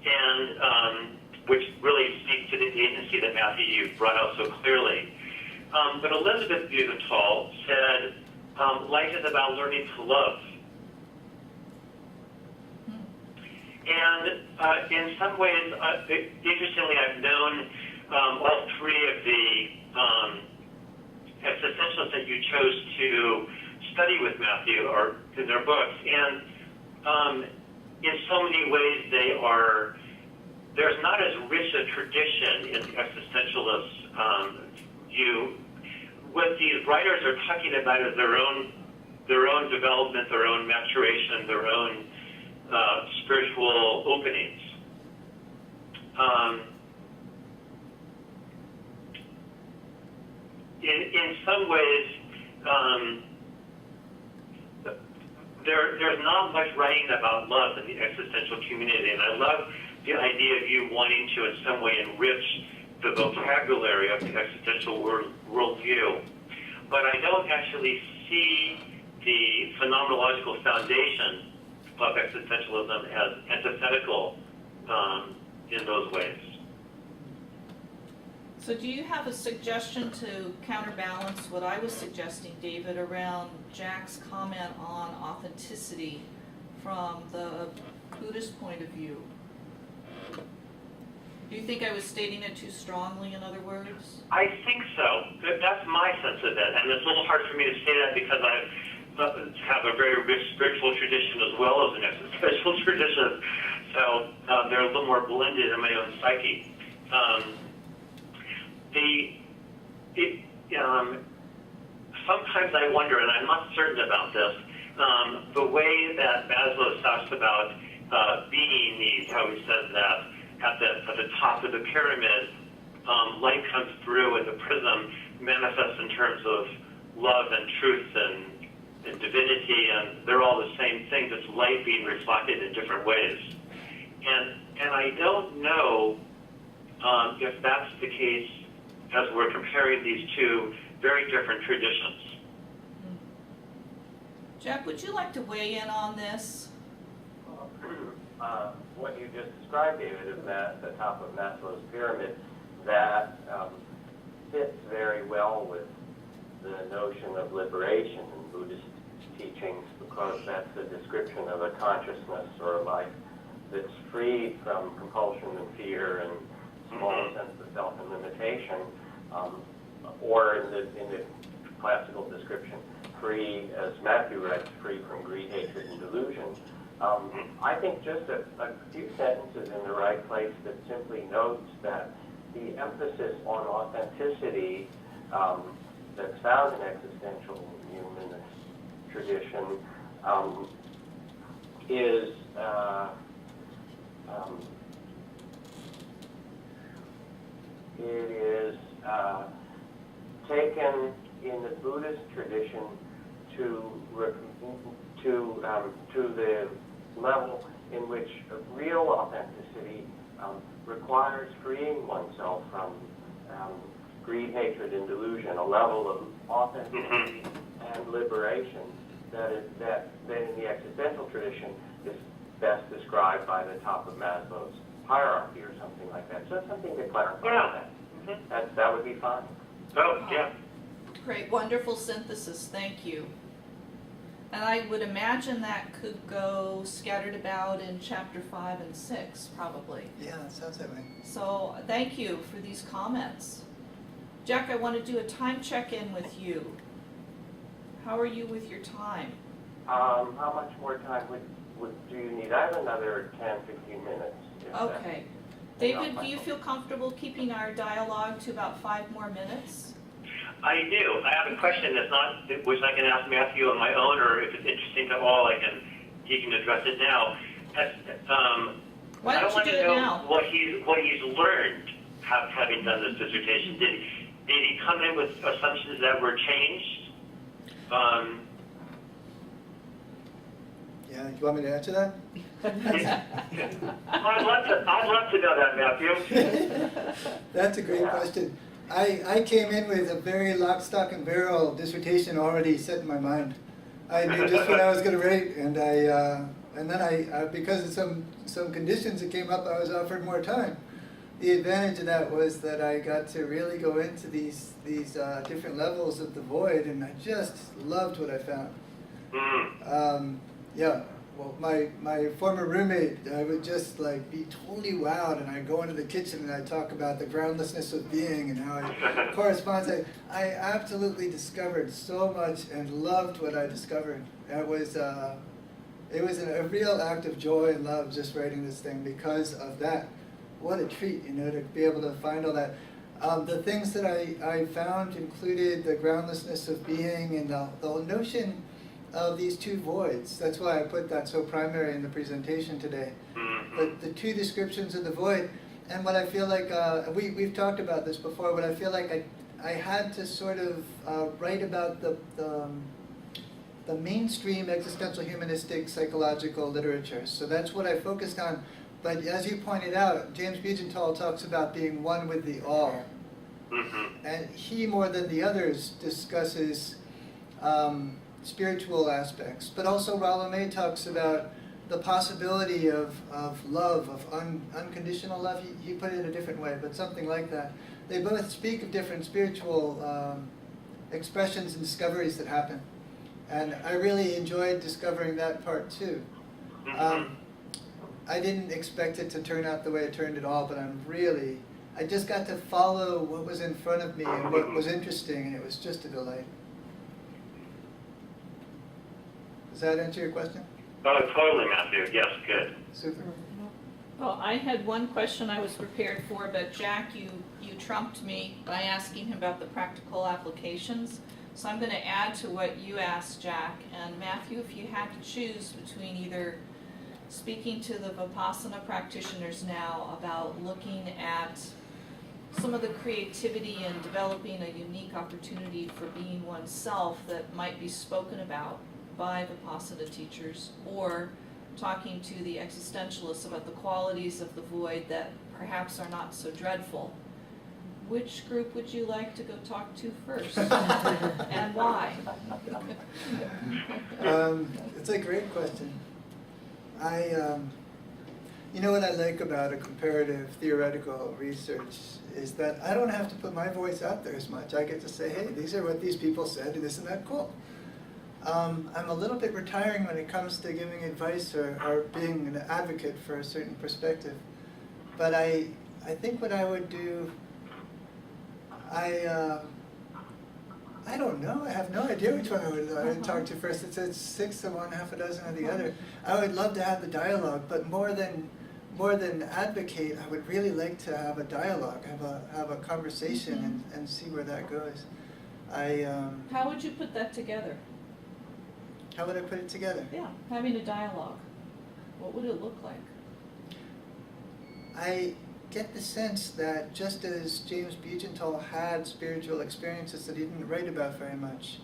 And which really speaks to the agency that Matthew you brought out so clearly. But Elizabeth Bugental said, life is about learning to love. And in some ways, interestingly, I've known all three of the existentialists that you chose to study with Matthew or in their books. And in so many ways, there's not as rich a tradition in the existentialist view. What these writers are talking about is their own development, their own maturation, their own spiritual openings. In some ways, there there's not much writing about love in the existential community, and I love the idea of you wanting to, in some way, enrich the vocabulary of the existential worldview. But I don't actually see the phenomenological foundation of existentialism as antithetical in those ways. So do you have a suggestion to counterbalance what I was suggesting, David, around Jack's comment on authenticity from the Buddhist point of view? Do you think I was stating it too strongly, in other words? I think so. That's my sense of it, and it's a little hard for me to say that because I have a very rich spiritual tradition as well as an existential tradition, so they're a little more blended in my own psyche. Sometimes I wonder, and I'm not certain about this, the way that Maslow talks about being needs, how he says that at the top of the pyramid, light comes through and the prism manifests in terms of love and truth and divinity, and they're all the same thing, just light being reflected in different ways. And I don't know if that's the case as we're comparing these two very different traditions. Jack, would you like to weigh in on this? What you just described, David, is that the top of Maslow's pyramid, that fits very well with the notion of liberation in Buddhist teachings, because that's a description of a consciousness or a life that's freed from compulsion and fear and small sense of self and limitation, or in the classical description, free, as Matthew writes, free from greed, hatred, and delusion. I think just a few sentences in the right place that simply notes that the emphasis on authenticity that's found in existential humanist tradition is taken in the Buddhist tradition to the level in which real authenticity requires freeing oneself from greed, hatred, and delusion, a level of authenticity and liberation that in the existential tradition is best described by the top of Maslow's hierarchy or something like that. So it's something to clarify. Yeah. That would be fine. Oh, yeah. Great, wonderful synthesis, thank you. And I would imagine that could go scattered about in chapter 5 and 6, probably. Yeah, it sounds that way. So thank you for these comments. Jack, I want to do a time check-in with you. How are you with your time? How much more time do you need? I have another 10, 15 minutes. Okay. David, do you feel comfortable keeping our dialogue to about 5 more minutes? I do. I have a question that's not, which I can ask Matthew on my own, or if it's interesting to all, he can address it now. Why don't you do it now? What he's learned having done this dissertation. Did he come in with assumptions that were changed? Yeah, you want me to answer that? I'd love to know that, Matthew. That's a great question. I came in with a very lock, stock, and barrel dissertation already set in my mind. I knew just what I was going to write, and then I because of some conditions that came up, I was offered more time. The advantage of that was that I got to really go into these different levels of the void, and I just loved what I found. Yeah. Well, my former roommate, I would just be totally wowed, and I'd go into the kitchen and I'd talk about the groundlessness of being and how it corresponds. I absolutely discovered so much and loved what I discovered. It was a real act of joy and love just writing this thing because of that. What a treat, to be able to find all that. The things that I found included the groundlessness of being and the notion of these two voids. That's why I put that so primary in the presentation today. But the two descriptions of the void, and what I feel like, we've talked about this before, but I feel like I had to sort of write about the the mainstream existential humanistic psychological literature. So that's what I focused on. But as you pointed out, James Bugental talks about being one with the all. Mm-hmm. And he, more than the others, discusses spiritual aspects. But also Rollo May talks about the possibility of love, of unconditional love. He put it a different way, but something like that. They both speak of different spiritual expressions and discoveries that happen. And I really enjoyed discovering that part too. I didn't expect it to turn out the way it turned at all, but I just got to follow what was in front of me and what was interesting, and it was just a delight. Does that answer your question? Oh, totally, Matthew. Yes, good. Super. Well, I had one question I was prepared for, but Jack, you trumped me by asking him about the practical applications. So I'm going to add to what you asked, Jack. And Matthew, if you had to choose between either speaking to the Vipassana practitioners now about looking at some of the creativity and developing a unique opportunity for being oneself that might be spoken about by Vipassana teachers, or talking to the existentialists about the qualities of the void that perhaps are not so dreadful, which group would you like to go talk to first, and why? It's a great question. You know what I like about a comparative theoretical research is that I don't have to put my voice out there as much. I get to say, hey, these are what these people said, and isn't that cool? I'm a little bit retiring when it comes to giving advice or being an advocate for a certain perspective. But I think what I would do, I don't know. I have no idea which one I would talk to first. It says 6 of one, half a dozen of the other. I would love to have the dialogue, but more than advocate, I would really like to have a dialogue, have a conversation, and see where that goes. How would you put that together? How would I put it together? Yeah, having a dialogue. What would it look like? I get the sense that just as James Bugental had spiritual experiences that he didn't write about very much,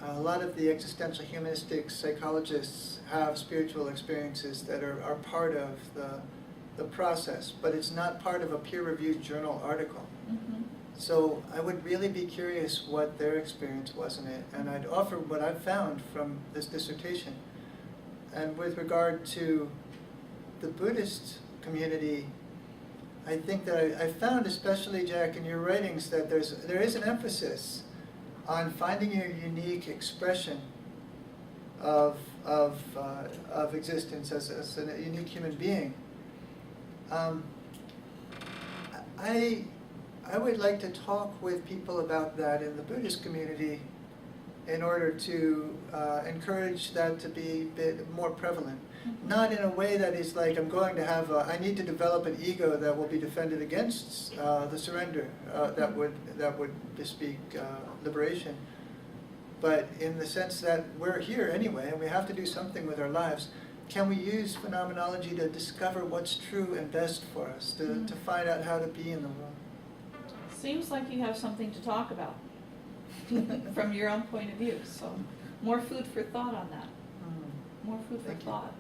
a lot of the existential humanistic psychologists have spiritual experiences that are part of the process, but it's not part of a peer-reviewed journal article. Mm-hmm. So I would really be curious what their experience was in it, and I'd offer what I've found from this dissertation. And with regard to the Buddhist community, I think that I found, especially Jack, in your writings, that there is an emphasis on finding your unique expression of existence as a unique human being. I would like to talk with people about that in the Buddhist community in order to encourage that to be a bit more prevalent. Not in a way that is like I need to develop an ego that will be defended against the surrender that would bespeak liberation. But in the sense that we're here anyway and we have to do something with our lives. Can we use phenomenology to discover what's true and best for us, to find out how to be in the world? Seems like you have something to talk about from your own point of view. So more food for thought on that. More food for thought.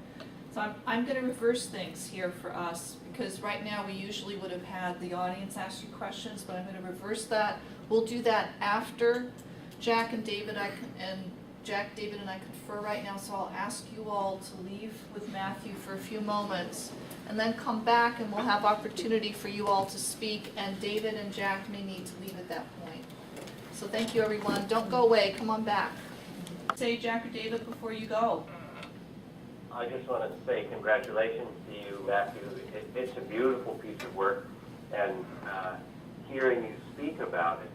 So I'm going to reverse things here for us, because right now we usually would have had the audience ask you questions, but I'm going to reverse that. We'll do that after Jack and David David and I confer right now, so I'll ask you all to leave with Matthew for a few moments and then come back, and we'll have opportunity for you all to speak, and David and Jack may need to leave at that point. So thank you, everyone. Don't go away. Come on back. Say, Jack or David, before you go. I just want to say congratulations to you, Matthew. It's a beautiful piece of work, and hearing you speak about it,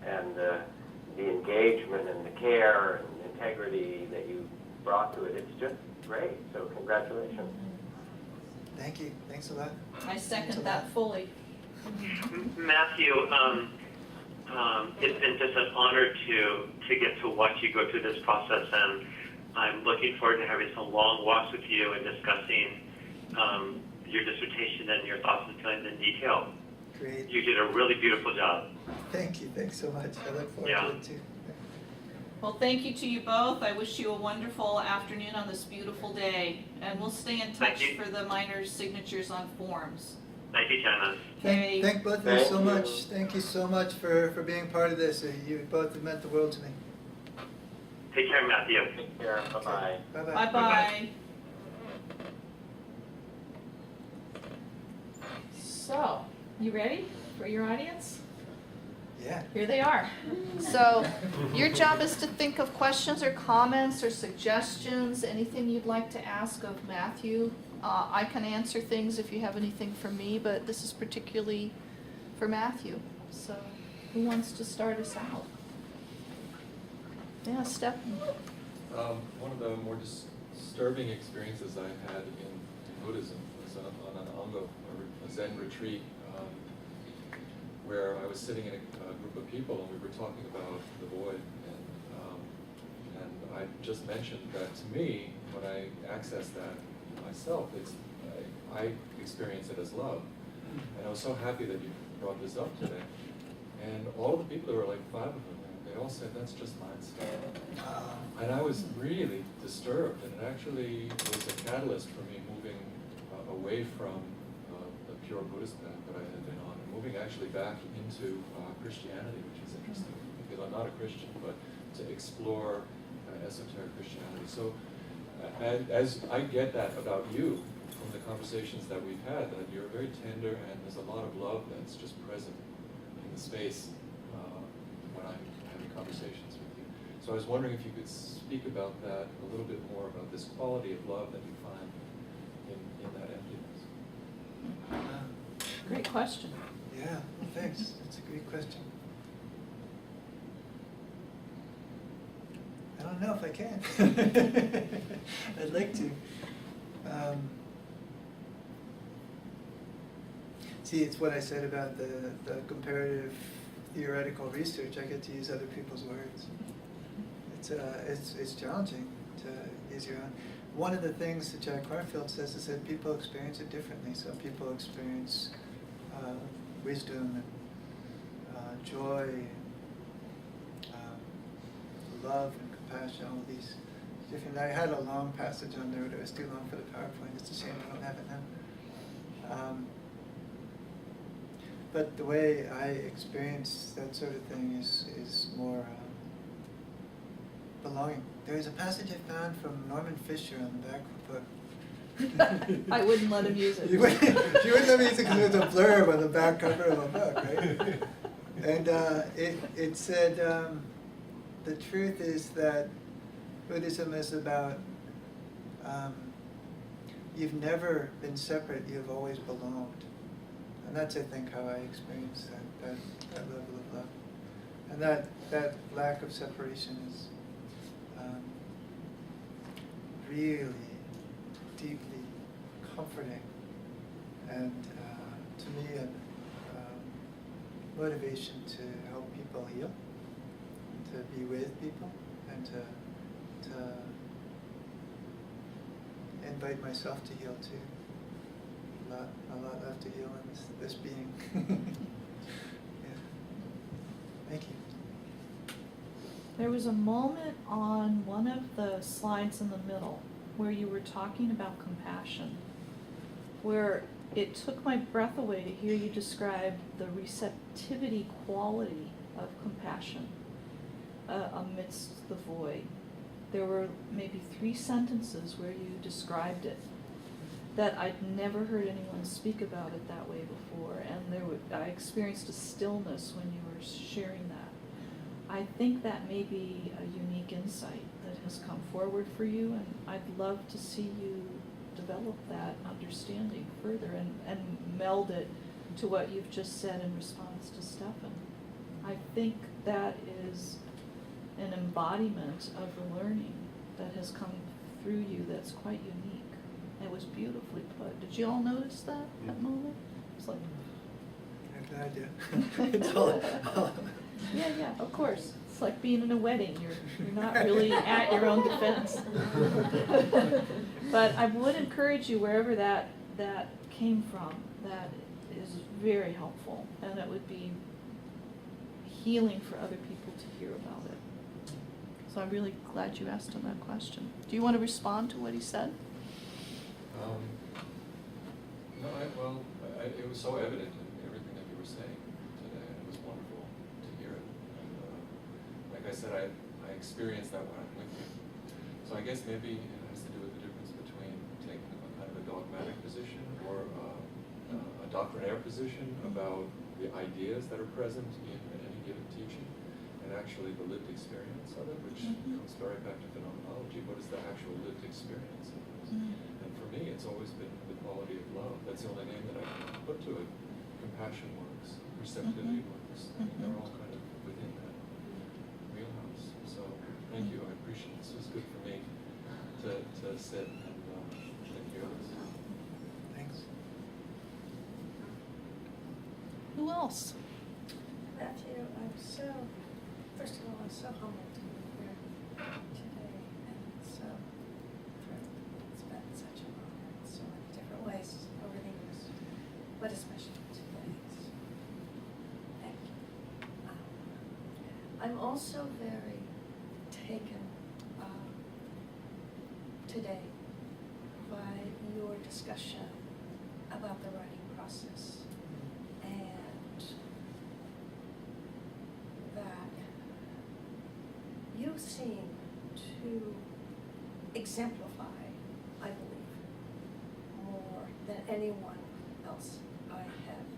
and the engagement and the care and integrity that you brought to it, it's just great. So congratulations. Thank you. Thanks a lot. I second that fully. Matthew, it's been just an honor to get to watch you go through this process, and I'm looking forward to having some long walks with you and discussing your dissertation and your thoughts and feelings in detail. Great. You did a really beautiful job. Thank you. Thanks so much. I look forward to it too. Well, thank you to you both. I wish you a wonderful afternoon on this beautiful day. And we'll stay in touch Thank you. for the miners' signatures on forms. Thank you, Janice. Okay. Thank both of you Thank so you. much. Thank you so much for being part of this. You both have meant the world to me. Take care, Matthew. Take care. Bye-bye. Bye-bye. Bye-bye. So, you ready for your audience? Yeah. Here they are. So, your job is to think of questions or comments or suggestions, anything you'd like to ask of Matthew. I can answer things if you have anything for me, but this is particularly for Matthew. So, who wants to start us out? Yeah, Stephen. One of the more disturbing experiences I had in Buddhism was on an Ango, a Zen retreat, where I was sitting in a group of people and we were talking about the void. And I just mentioned that to me, when I access that myself, I experience it as love. And I was so happy that you brought this up today. And all the people, there were like 5 of them, they all said, that's just mindset. And I was really disturbed, and it actually was a catalyst for me moving away from the pure Buddhist path that I had been on, and moving actually back into Christianity, which is interesting, because I'm not a Christian, but to explore esoteric Christianity. So as I get that about you from the conversations that we've had, that you're very tender, and there's a lot of love that's just present in the space when I'm having conversations with you. So I was wondering if you could speak about that a little bit more, about this quality of love that you find in that emptiness. Great question. Yeah, thanks. That's a great question. I don't know if I can. I'd like to. See, it's what I said about the comparative theoretical research. I get to use other people's words. It's challenging to use your own. One of the things that Jack Kornfield says is that people experience it differently. Some people experience wisdom and joy, love and compassion, all of these different. I had a long passage on there, but it was too long for the PowerPoint. It's a shame I don't have it now. But the way I experience that sort of thing is more belonging. There's a passage I found from Norman Fisher on the back of a book. I wouldn't let him use it. You wouldn't let me use it because it was a blurb on the back cover of a book, right? And it said, the truth is that Buddhism is about, you've never been separate, you've always belonged. And that's, I think, how I experience that level of love. And that lack of separation is really deeply comforting, and to me a motivation to help people heal, to be with people, and to invite myself to heal too. A lot left to heal in this being. Yeah. Thank you. There was a moment on one of the slides in the middle where you were talking about compassion, where it took my breath away to hear you describe the receptivity quality of compassion amidst the void. There were maybe 3 sentences where you described it that I'd never heard anyone speak about it that way before, and I experienced a stillness when you were sharing that. I think that may be a unique insight that has come forward for you, and I'd love to see you develop that understanding further and meld it to what you've just said in response to Stephen. I think that is an embodiment of the learning that has come through you that's quite unique. It was beautifully put. Did you all notice that moment? It's like, I have no idea. It's all yeah, of course. It's like being in a wedding. You're not really at your own defense. But I would encourage you, wherever that came from, that is very helpful, and it would be healing for other people to hear about it. So I'm really glad you asked him that question. Do you want to respond to what he said? No, it was so evident in everything that you were saying today, and it was wonderful to hear it. And like I said, I experienced that when I'm with you. So I guess maybe it has to do with the difference between taking a kind of a dogmatic position or a doctrinaire position about the ideas that are present in any given teaching, and actually the lived experience of it, which comes very back to phenomenology. What is the actual lived experience of this? And for me, it's always been the quality of love. That's the only name that I can put to it. Compassion works, receptivity works. I mean, they're all kind of within that wheelhouse. So thank you. I appreciate it. This was good for me to sit and hear this. Thanks. Who else? Matthew, first of all, I'm so humbled to be here today, and so thrilled. It's been such an honor in so many different ways over the years, but especially today. So, thank you. I'm also very taken today by your discussion about the writing process. And that you seem to exemplify, I believe, more than anyone else I have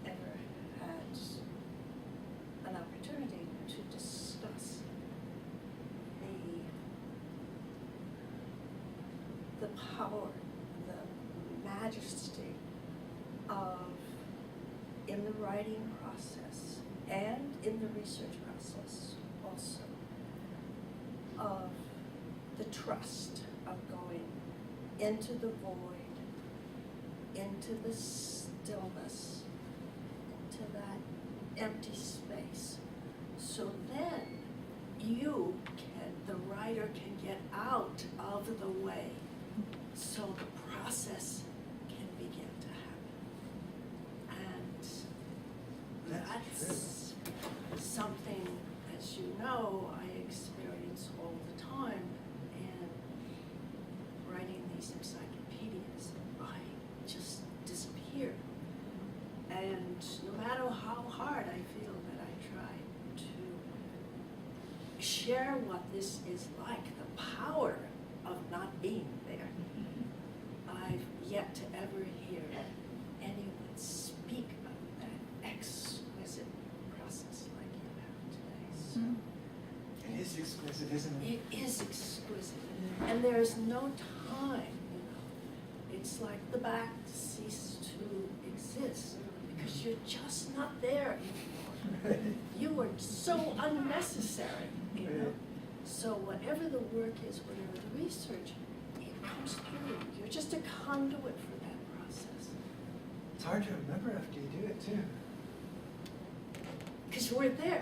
ever had an opportunity to discuss the power, the majesty of, in the writing process and in the research process also, of the trust of going into the void, into the stillness, into that empty space. So then the writer can get out of the way, so the process can begin to happen. And that's something, as you know, I experience all the time in writing these encyclopedias. I just disappear. And no matter how hard I feel that I try to share what this is like, the power of not being there, I've yet to ever hear anyone speak of that exquisite process like you have today. So It is exquisite, isn't it? it is exquisite. And there's no time, It's like the back ceased to exist because you're just not there anymore. You are so unnecessary, So whatever the work is, whatever the research, it comes through. You're just a conduit for that process. It's hard to remember after you do it, too. Because you weren't there.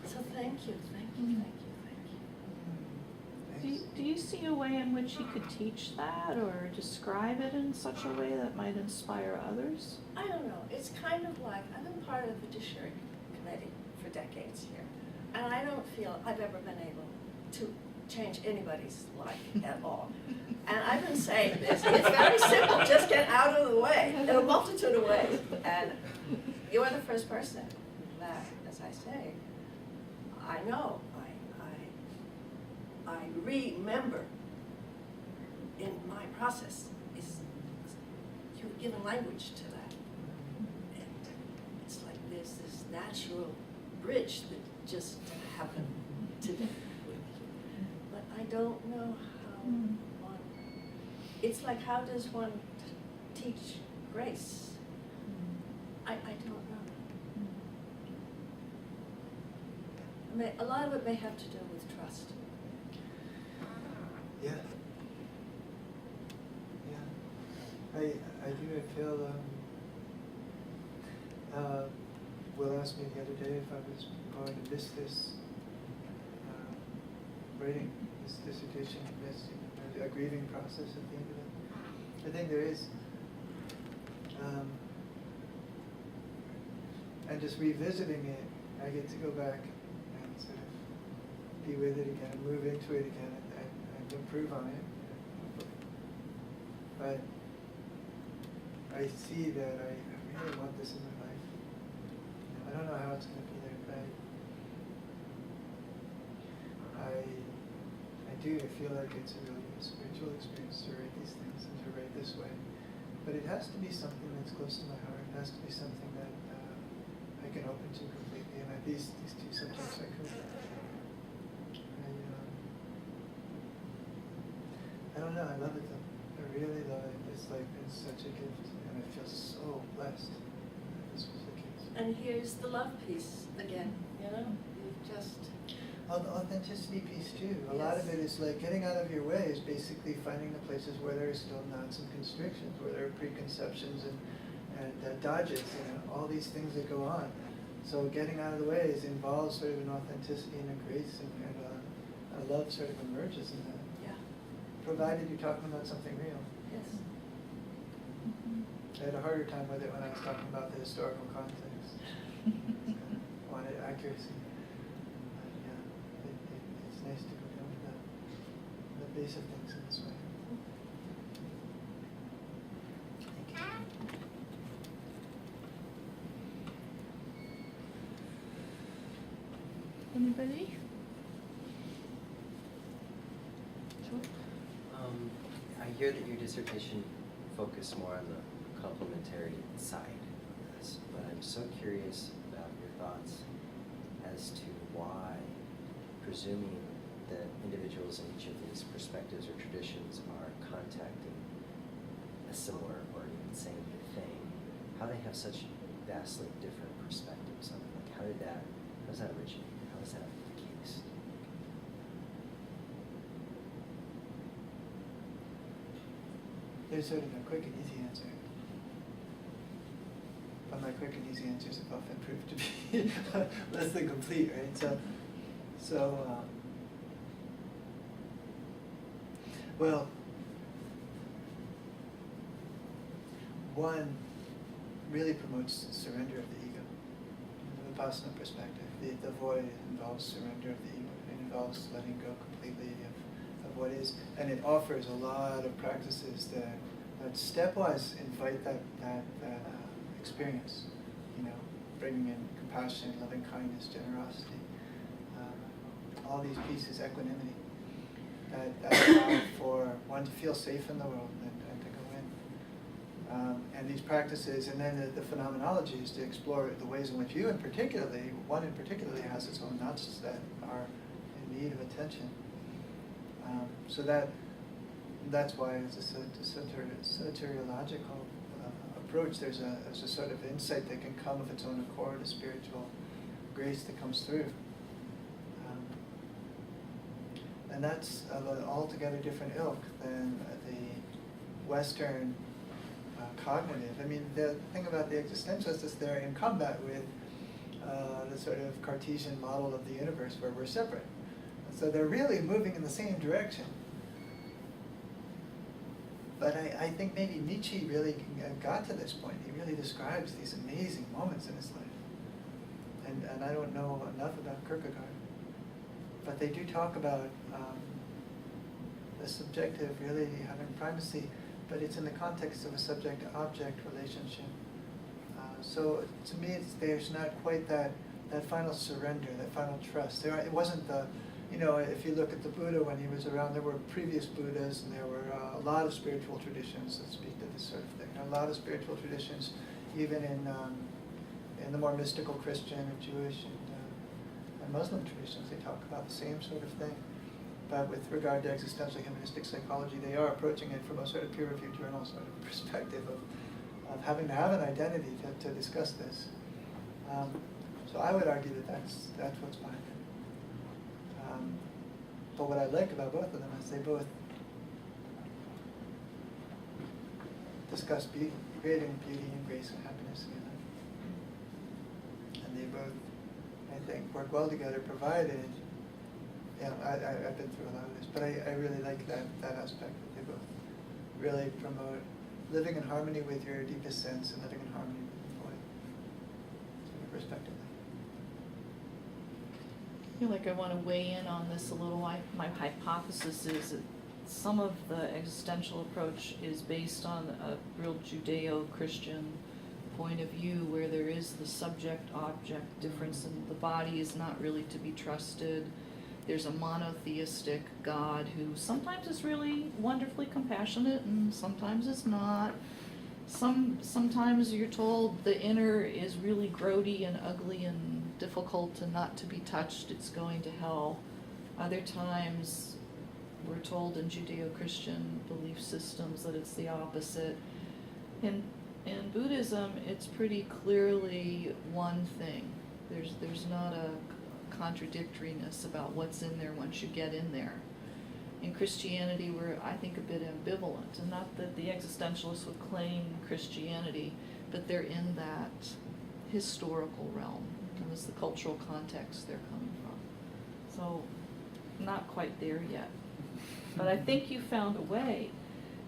So thank you. Do you see a way in which he could teach that or describe it in such a way that might inspire others? I don't know. It's kind of like, I've been part of the judiciary committee for decades here, and I don't feel I've ever been able to change anybody's life at all. And I've been saying this, it's very simple, just get out of the way in a multitude of ways. And you are the first person that, as I say, I know, I remember in my process is you've given language to that. And it's like there's this natural bridge that just happened today with you. But I don't know how one, it's like how does one teach grace? I don't know. I mean, a lot of it may have to do with trust. Yeah. I do. I feel, Will asked me the other day if I was going to miss this writing, this dissertation, a grieving process at the end of it. I think there is. And just revisiting it, I get to go back and be with it again, move into it again, and improve on it. But I see that I really want this in my life. I don't know how it's going to be there, but I do feel like it's a really spiritual experience to write these things and to write this way. But it has to be something that's close to my heart. It has to be something that I can open to completely. And these two subjects I could. I don't know. I love it though. I really love it. It's like been such a gift, and I feel so blessed that this was the case. And here's the love piece again, you know? You just... The authenticity piece too. A lot of it is like getting out of your way is basically finding the places where there are still knots and constrictions, where there are preconceptions and dodges, all these things that go on. So getting out of the way involves sort of an authenticity and a grace and a love sort of emerges in that. Yeah. Provided you're talking about something real. Yes. I had a harder time with it when I was talking about the historical context. Wanted accuracy. It's nice to go down to the base of things in this way. Thank you. Anybody? I hear that your dissertation focused more on the complementary side of this, but I'm so curious about your thoughts as to why, presuming that individuals in each of these perspectives or traditions are contacting a similar or even same thing, how they have such vastly different perspectives on it. Like, how does that originate? How is that the case? There's sort of a quick and easy answer. But my quick and easy answers have often proved to be less than complete, right? Well, one really promotes surrender of the ego. From the Vipassana perspective, the void involves surrender of the ego. It involves letting go completely of what is, and it offers a lot of practices that stepwise invite that experience. Bringing in compassion, loving kindness, generosity, all these pieces, equanimity, that allow for one to feel safe in the world and to go in. And these practices, and then the phenomenology is to explore the ways in which you, one in particularly has its own knots that are in need of attention. So that's why it's a soteriological approach. There's a sort of insight that can come of its own accord, a spiritual grace that comes through. And that's of an altogether different ilk than the Western cognitive. I mean, the thing about the existentialists is they're in combat with the sort of Cartesian model of the universe where we're separate. So they're really moving in the same direction. But I think maybe Nietzsche really got to this point. He really describes these amazing moments in his life. And I don't know enough about Kierkegaard. But they do talk about the subjective really having primacy, but it's in the context of a subject-object relationship. So to me, there's not quite that final surrender, that final trust. It wasn't if you look at the Buddha when he was around, there were previous Buddhas, and there were a lot of spiritual traditions that speak to this sort of thing. A lot of spiritual traditions, even in the more mystical Christian and Jewish and Muslim traditions, they talk about the same sort of thing. But with regard to existential-humanistic psychology, they are approaching it from a sort of peer-reviewed journal sort of perspective of having to have an identity to discuss this. So I would argue that that's what's behind it. But what I like about both of them is they both discuss creating beauty and grace and happiness together. And they both, I think, work well together, provided, I've been through a lot of this, but I really like that aspect, that they both really promote living in harmony with your deepest sense and living in harmony with the void, sort of respectively. I feel like I want to weigh in on this a little. My hypothesis is that some of the existential approach is based on a real Judeo-Christian point of view where there is the subject-object difference and the body is not really to be trusted. There's a monotheistic God who sometimes is really wonderfully compassionate and sometimes is not. Sometimes you're told the inner is really grody and ugly and difficult and not to be touched, it's going to hell. Other times we're told in Judeo-Christian belief systems that it's the opposite. In Buddhism, it's pretty clearly one thing. There's not a contradictoriness about what's in there once you get in there. In Christianity, we're, I think, a bit ambivalent, and not that the existentialists would claim Christianity, but they're in that historical realm, and it's the cultural context they're coming from. So, not quite there yet. But I think you found a way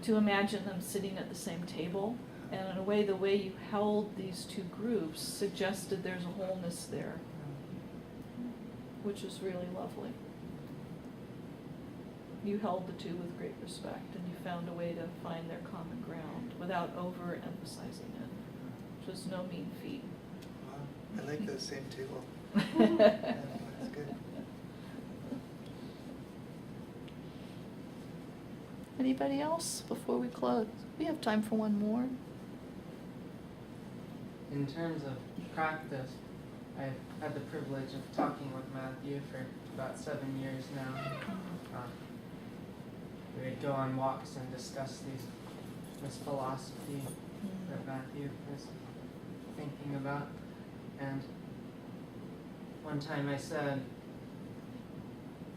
to imagine them sitting at the same table, and in a way, the way you held these two groups suggested there's a wholeness there, which is really lovely. You held the two with great respect, and you found a way to find their common ground without overemphasizing it, which was no mean feat. Wow, I like the same table. Yeah, that's good. Anybody else before we close? We have time for one more. In terms of practice, I've had the privilege of talking with Matthew for about 7 years now. We would go on walks and discuss this philosophy that Matthew is thinking about. And one time I said,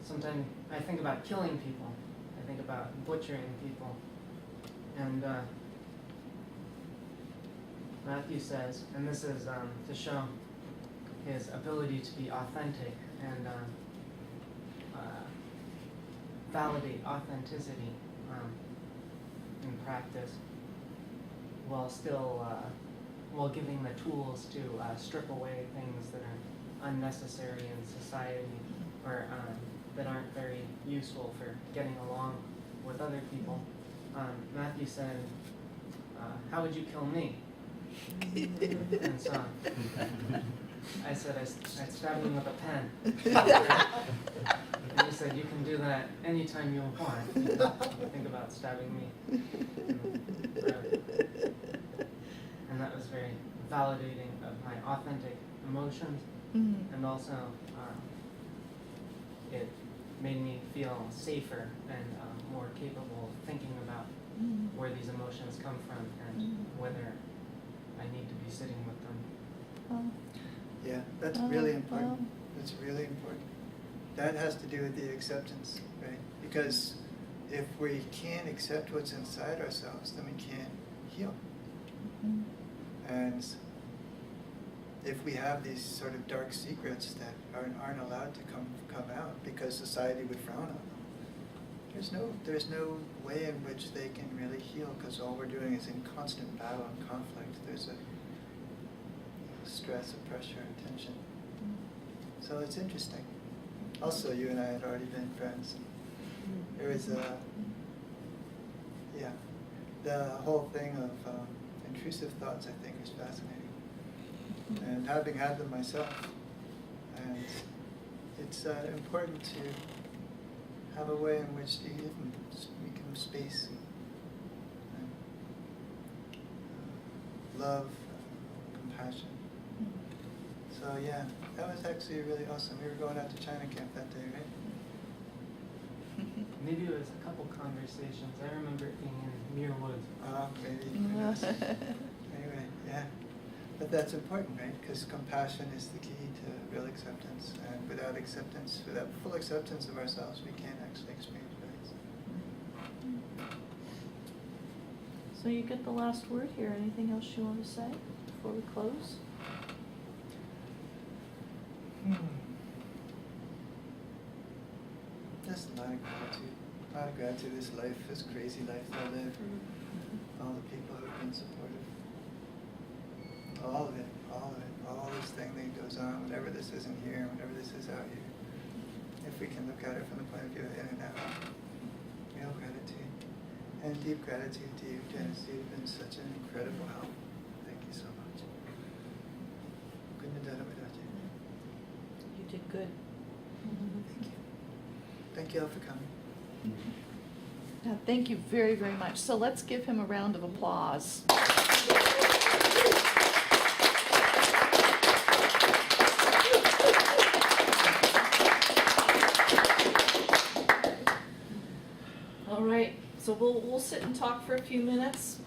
sometimes I think about killing people. I think about butchering people. And Matthew says, and this is to show his ability to be authentic and validate authenticity in practice, while still while giving the tools to strip away things that are unnecessary in society or that aren't very useful for getting along with other people. Matthew said, "How would you kill me?" And so I said, I'd stab him with a pen. And he said, "You can do that anytime you want. You think about stabbing me." And that was very validating of my authentic emotions. Mm-hmm. And also it made me feel safer and more capable of thinking about where these emotions come from and whether I need to be sitting with them. Yeah, that's really important. That's really important. That has to do with the acceptance, right? Because if we can't accept what's inside ourselves, then we can't heal. Mm-hmm. And if we have these sort of dark secrets that aren't allowed to come out because society would frown on them, there's no way in which they can really heal, because all we're doing is in constant battle and conflict. There's a stress, a pressure, and tension. So it's interesting. Also, you and I had already been friends. There was the whole thing of intrusive thoughts, I think, is fascinating. And having had them myself, and it's important to have a way in which to give them space, and love, compassion. So yeah, that was actually really awesome. We were going out to China camp that day, right? Maybe it was a couple conversations. I remember it being in Muir Woods. Maybe. Who knows? Anyway, yeah. But that's important, right? Because compassion is the key to real acceptance. And without acceptance, without full acceptance of ourselves, we can't actually experience release. So you get the last word here. Anything else you want to say before we close? Just a lot of gratitude. A lot of gratitude. This life, this crazy life that I live. All the people who have been supportive. All of it. All this thing that goes on, whatever this isn't here, whatever this is out here. if we can look at it from the point of view of in and out. Real gratitude. And deep gratitude to you, Janice. You've been such an incredible help. Thank you so much. Couldn't have done it without you. You did good. Thank you. Thank you all for coming. Yeah, thank you very, very much. So let's give him a round of applause. All right, so we'll sit and talk for a few minutes.